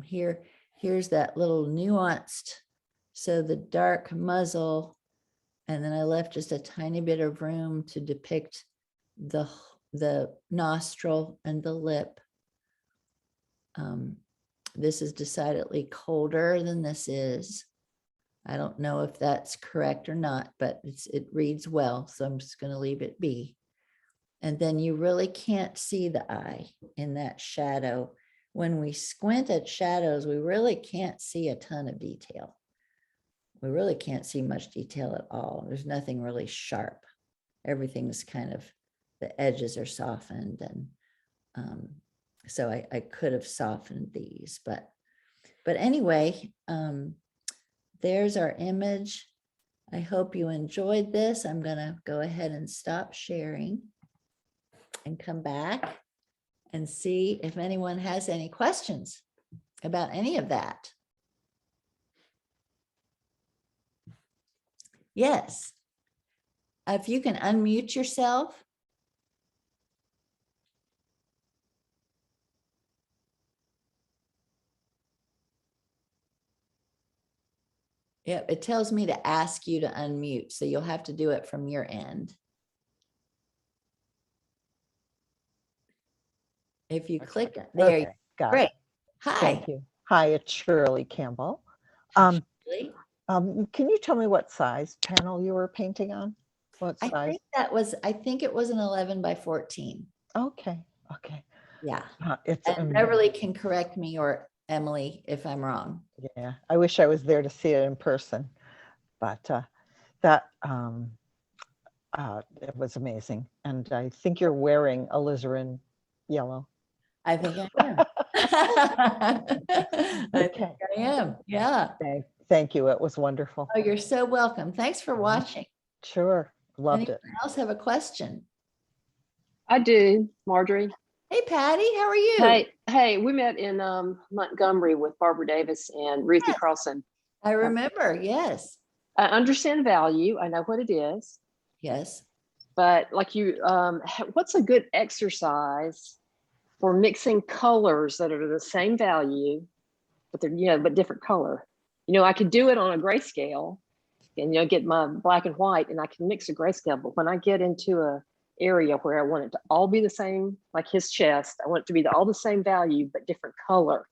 Here's that little nuanced, so the dark muzzle, and then I left just a tiny bit of room to depict the nostril and the lip. This is decidedly colder than this is. I don't know if that's correct or not, but it reads well, so I'm just going to leave it be. And then you really can't see the eye in that shadow when we squint at shadows, we really can't see a ton of detail. We really can't see much detail at all. There's nothing really sharp. Everything's kind of, the edges are softened, and so I could have softened these, but anyway, there's our image. I hope you enjoyed this. I'm gonna go ahead and stop sharing and come back and see if anyone has any questions about any of that. Yes. If you can unmute yourself. Yep, it tells me to ask you to unmute, so you'll have to do it from your end. If you click, there, Okay, got great. it. Hi. Thank you. Hi, it's Shirley Campbell. Um, Shirley. Can you tell me what size panel you were painting on? What I size? think it was an 11 by 14. Okay, okay. Yeah. It's, And Beverly can correct me, or Emily if I'm wrong. yeah, I wish I was there to see it in person, but that it was amazing. And I think you're wearing alizarin yellow. I think I am. I think Okay. I am. Yeah. Thank you. It was wonderful. Oh, you're so welcome. Thanks for watching. Sure, loved Anyone it. else have a question? I do, Marjorie. Hey, Patty, how are you? Hey, we met in Montgomery with Barbara Davis and Ruthie Yes. Carlson. I remember. Yes. I understand value. I know what it is, Yes. but like you, what's a good exercise for mixing colors that are the same value, but they're but different color? I could do it on a grayscale, and get my black and white, and I can mix a grayscale. But when I get into a area where I want it to all be the same, like his chest, I want it to be all the same value but different color.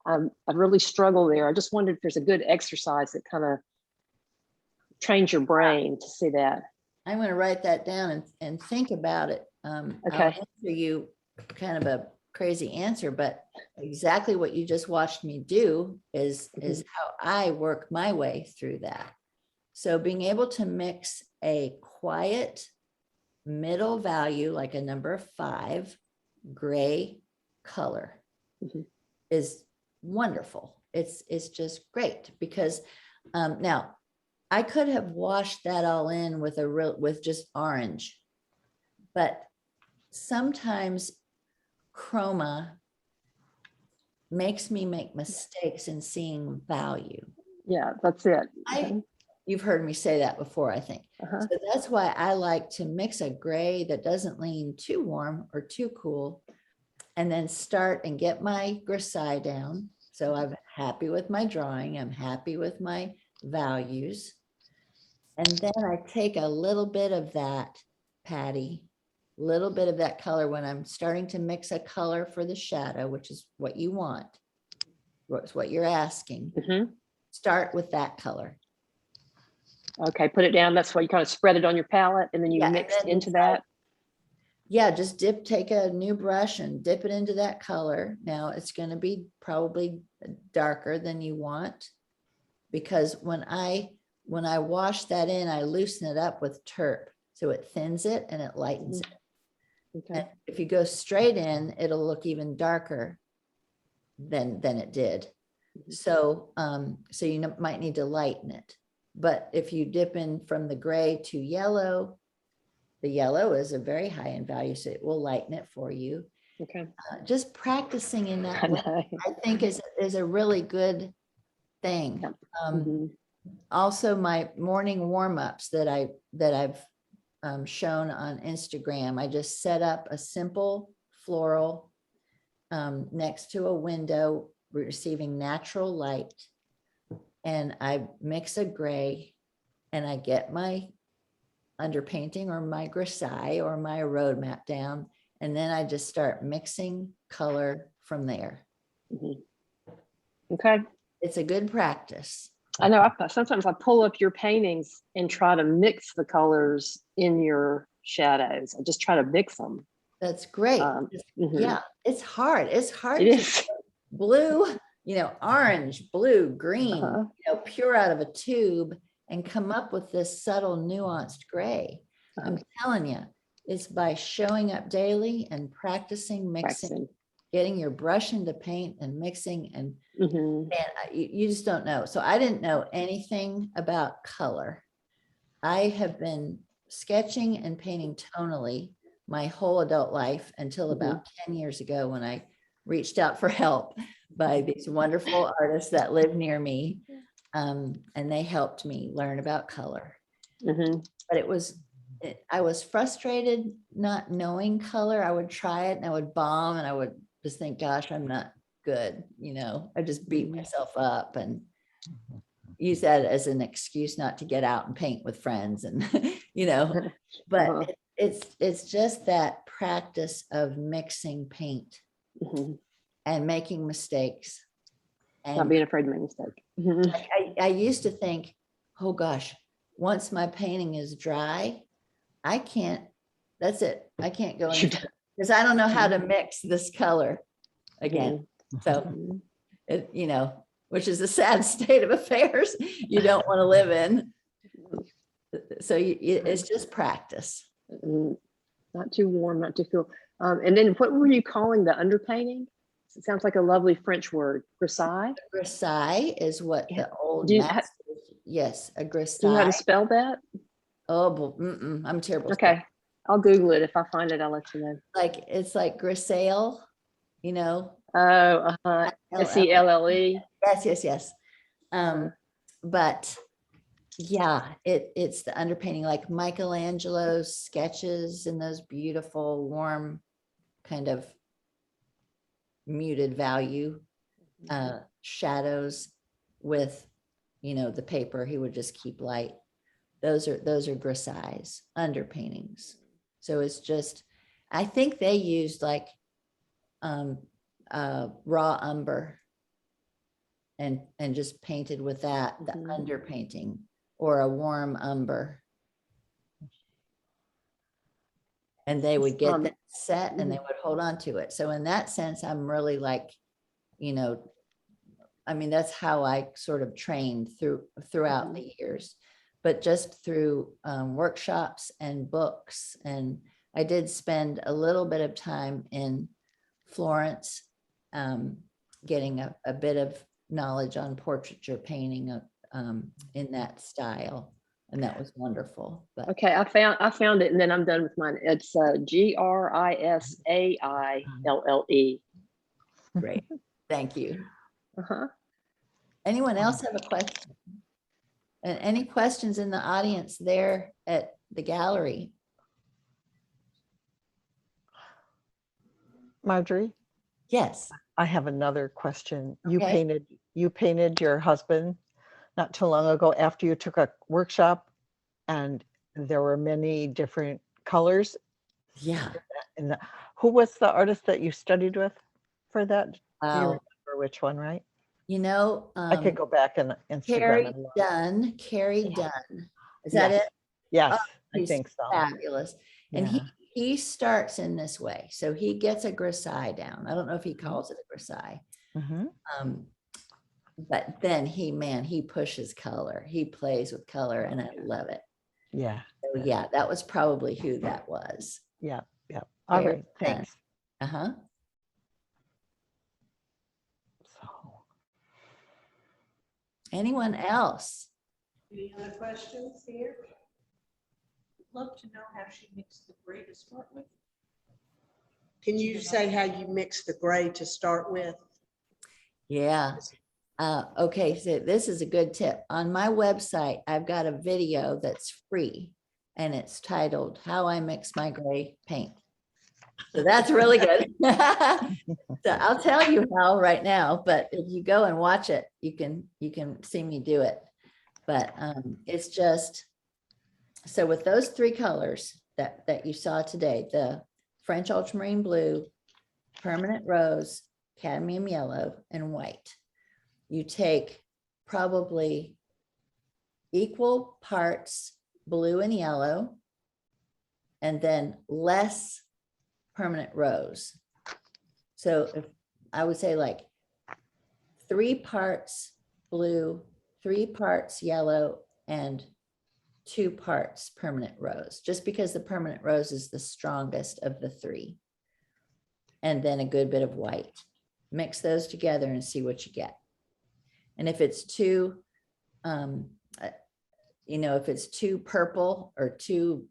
I really struggle there. I just wondered if there's a good exercise that kind of trains your brain to see that. I'm going to write that down and think about it. I'll Okay. answer you kind of a crazy answer, but exactly what you just watched me do is how I work my way through that. So being able to mix a quiet middle value, like a number 5 gray color, is wonderful. It's just great, because now I could have washed that all in with just orange, but sometimes chroma makes me make mistakes in seeing value. Yeah, that's it. You've heard me say that before, I think. Uh-huh. So that's why I like to mix a gray that doesn't lean too warm or too cool, and then start and get my grisaille down. So I'm happy with my drawing. I'm happy with my values. And then I take a little bit of that, Patty, little bit of that color when I'm starting to mix a color for the shadow, which is what you want. What's what you're asking. Start with that color. Okay, put it down. That's why you kind of spread it on your palette, and then you Yeah, and mix then into it's that. Yeah, just take a new brush and dip it into that color. Now it's going to be probably darker than you want, because when I wash that in, I loosen it up with terp. So it thins it and it lightens it. Okay. And if you go straight in, it'll look even darker than it did. So, so you might need to lighten it. But if you dip in from the gray to yellow, the yellow is a very high in value, so it will lighten it for you. Okay. Just practicing in that I way, know. I think is a really good thing. Also, my morning warm-ups that I've shown on Instagram, I just set up a simple floral next to a window receiving natural light, and I mix a gray, and I get my underpainting or my grisaille or my roadmap down, and then I just start mixing color from there. Okay. It's a good practice. I know. Sometimes I pull up your paintings and try to mix the colors in your shadows. I just try to mix them. That's great. Yeah, it's hard. It's hard. It is. blue, orange, blue, green, Uh-huh. pure out of a tube and come up with this subtle nuanced gray. I'm telling you, it's by showing up daily and practicing, mixing, Practicing. getting your brush into paint and mixing, and Mhm. man, you just don't know. So I didn't know anything about color. I have been sketching and painting tonally my whole adult life until about 10 years ago when I reached out for help by these wonderful artists that live near me. And they helped me learn about color. Mhm. But I was frustrated not knowing color. I would try it and I would bomb and I would just think, gosh, I'm not good. I just beat myself up and use that as an excuse not to get out and paint with friends. And, but Uh-huh. it's just that practice of mixing paint Mhm. and making mistakes. Not And being afraid to make a mistake. Mhm. I used to think, oh gosh, once my painting is dry, that's it. I can't go any further because I don't know how to mix this color again. So Mhm. which is a sad state of affairs you don't want to live in. So it's just practice. Mhm. Not too warm, not too cool. And then what were you calling the underpainting? It sounds like a lovely French word. Grisaille? Grisaille is what the old Do you, masters, yes, a do you know how to grisaille. spell that? Oh, I'm terrible. at Okay. I'll Google it. If I find it, I'll let you know. it's like grisaille, Oh, SELLE. yes. But yeah, it's the underpainting, like Michelangelo's sketches in those beautiful, warm, kind of muted value shadows with, the paper. He would just keep light. Those are grisailles, underpaintings. So it's just, I think they used like raw umber and just painted with that, the underpainting, or a warm umber. And they would get that set and they would hold on to it. So in that sense, I'm really like, that's how I sort of trained throughout the years, but just through workshops and books. And I did spend a little bit of time in Florence, getting a bit of knowledge on portraiture painting in that style. And that was wonderful. But Okay, I found it, and then I'm done with mine. It's GRISAILLE. great. Thank you. Uh-huh. Anyone else have a question? And any questions in the audience there at the gallery? Marjorie, Yes. I have another question. Okay. You painted your husband not too long ago after you took a workshop, and there were many different colors. Yeah. And who was the artist that you studied with for that? Do you Wow. remember which one, right? I could go back and Instagram Carrie and look. Dunn. Yeah. Is that Yes. it? Yes, I He's think so. fabulous. And Yeah. he starts in this way. So he gets a grisaille down. I don't know if he calls it a grisaille. Mhm. But then he pushes color. He plays with color and I love it. Yeah. So yeah, that was probably who that was. Yeah. Yeah. All Carrie right. Dunn. Thanks. Uh-huh. So, Anyone else? Any other questions here? Love to know how she mixed the gray to start with. Can you say how you mix the gray to start with? Yeah. Okay, so this is a good tip. On my website, I've got a video that's free and it's titled How I Mix My Gray Paint. So that's really good. So I'll tell you how right now, but if you go and watch it, you can see me do it. But it's just, so with those three colors that you saw today, the French ultramarine blue, permanent rose, cadmium yellow, and white, you take probably equal parts blue and yellow, and then less permanent rose. So if I would say like 3 parts blue, 3 parts yellow, and 2 parts permanent rose, just because the permanent rose is the strongest of the 3. And then a good bit of white. Mix those together and see what you get. And if it's too, if it's too purple or too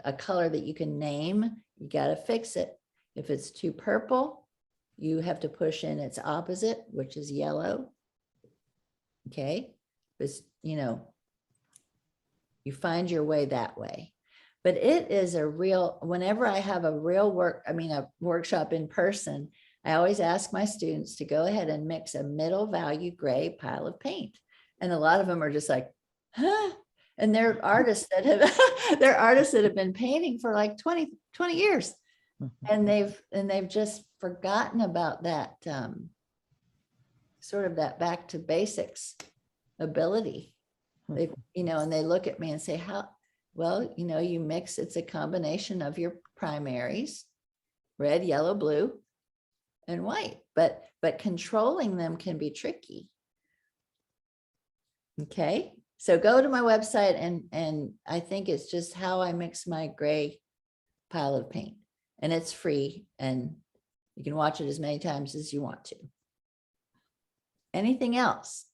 a color that you can name, you got to fix it. If it's too purple, you have to push in its opposite, which is yellow. Okay, it's, you find your way that way. But it is a real, whenever I have a workshop in person, I always ask my students to go ahead and mix a middle value gray pile of paint. And a lot of them are just like, huh? And they're artists that have been painting for like 20 years. And they've just forgotten about that sort of that back to basics ability. They, and they look at me and say, how, well, you mix, it's a combination of your primaries, red, yellow, blue, and white, but controlling them can be tricky. Okay, so go to my website and I think it's just how I mix my gray pile of paint, and it's free and you can watch it as many times as you want to. Anything else?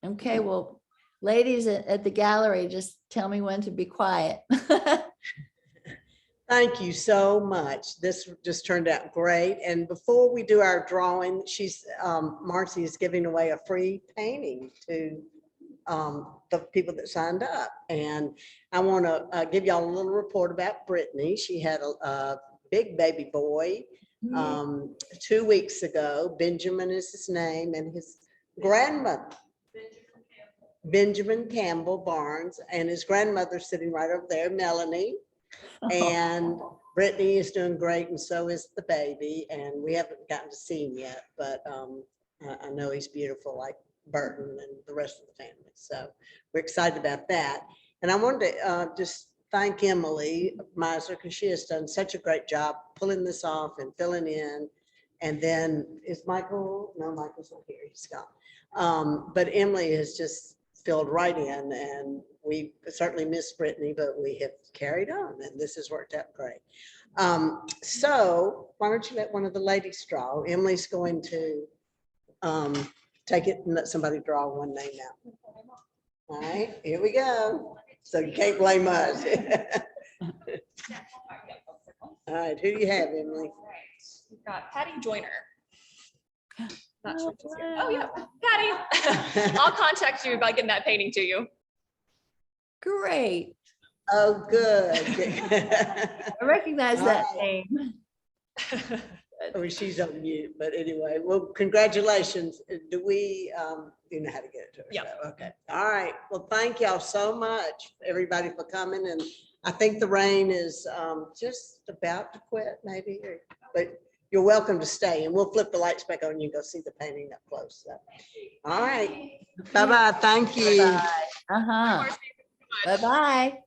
Okay, well, ladies at the gallery, just tell me when to be quiet. Thank you so much. This just turned out great. And before we do our drawing, Marcy is giving away a free painting to the people that signed up. And I want to give y'all a little report about Brittany. She had a big baby boy 2 weeks ago. Benjamin is his name, and his grandmother, Benjamin Campbell Barnes, and his grandmother sitting right over there, Melanie. And Brittany is doing great, and so is the baby. And we haven't gotten to see him yet, but I know he's beautiful, like Burton and the rest of the family. So we're excited about that. And I wanted to just thank Emily Miser, because she has done such a great job pulling this off and filling in. And then is Michael? No, Michael's not here. He's gone. But Emily has just filled right in, and we certainly miss Brittany, but we have carried on, and this has worked out great. So why don't you let one of the ladies draw? Emily's going to take it and let somebody draw one name out. All right, here we go. So you can't blame us. All right, who do you have, Emily? We've got Patty Joyner. Not sure if she's here. Oh yeah, Patty. I'll contact you about getting that painting to you. Great. Oh, good. I recognize that name. Oh, she's on mute, but anyway, well, congratulations. Do we, you know how to get it to her? Yep. So, okay. All right. Well, thank y'all so much, everybody, for coming. And I think the rain is just about to quit, maybe, but you're welcome to stay, and we'll flip the lights back on. You can go see the painting up close. So. All right. Bye-bye. Thank you. Bye-bye. Uh-huh. Bye-bye.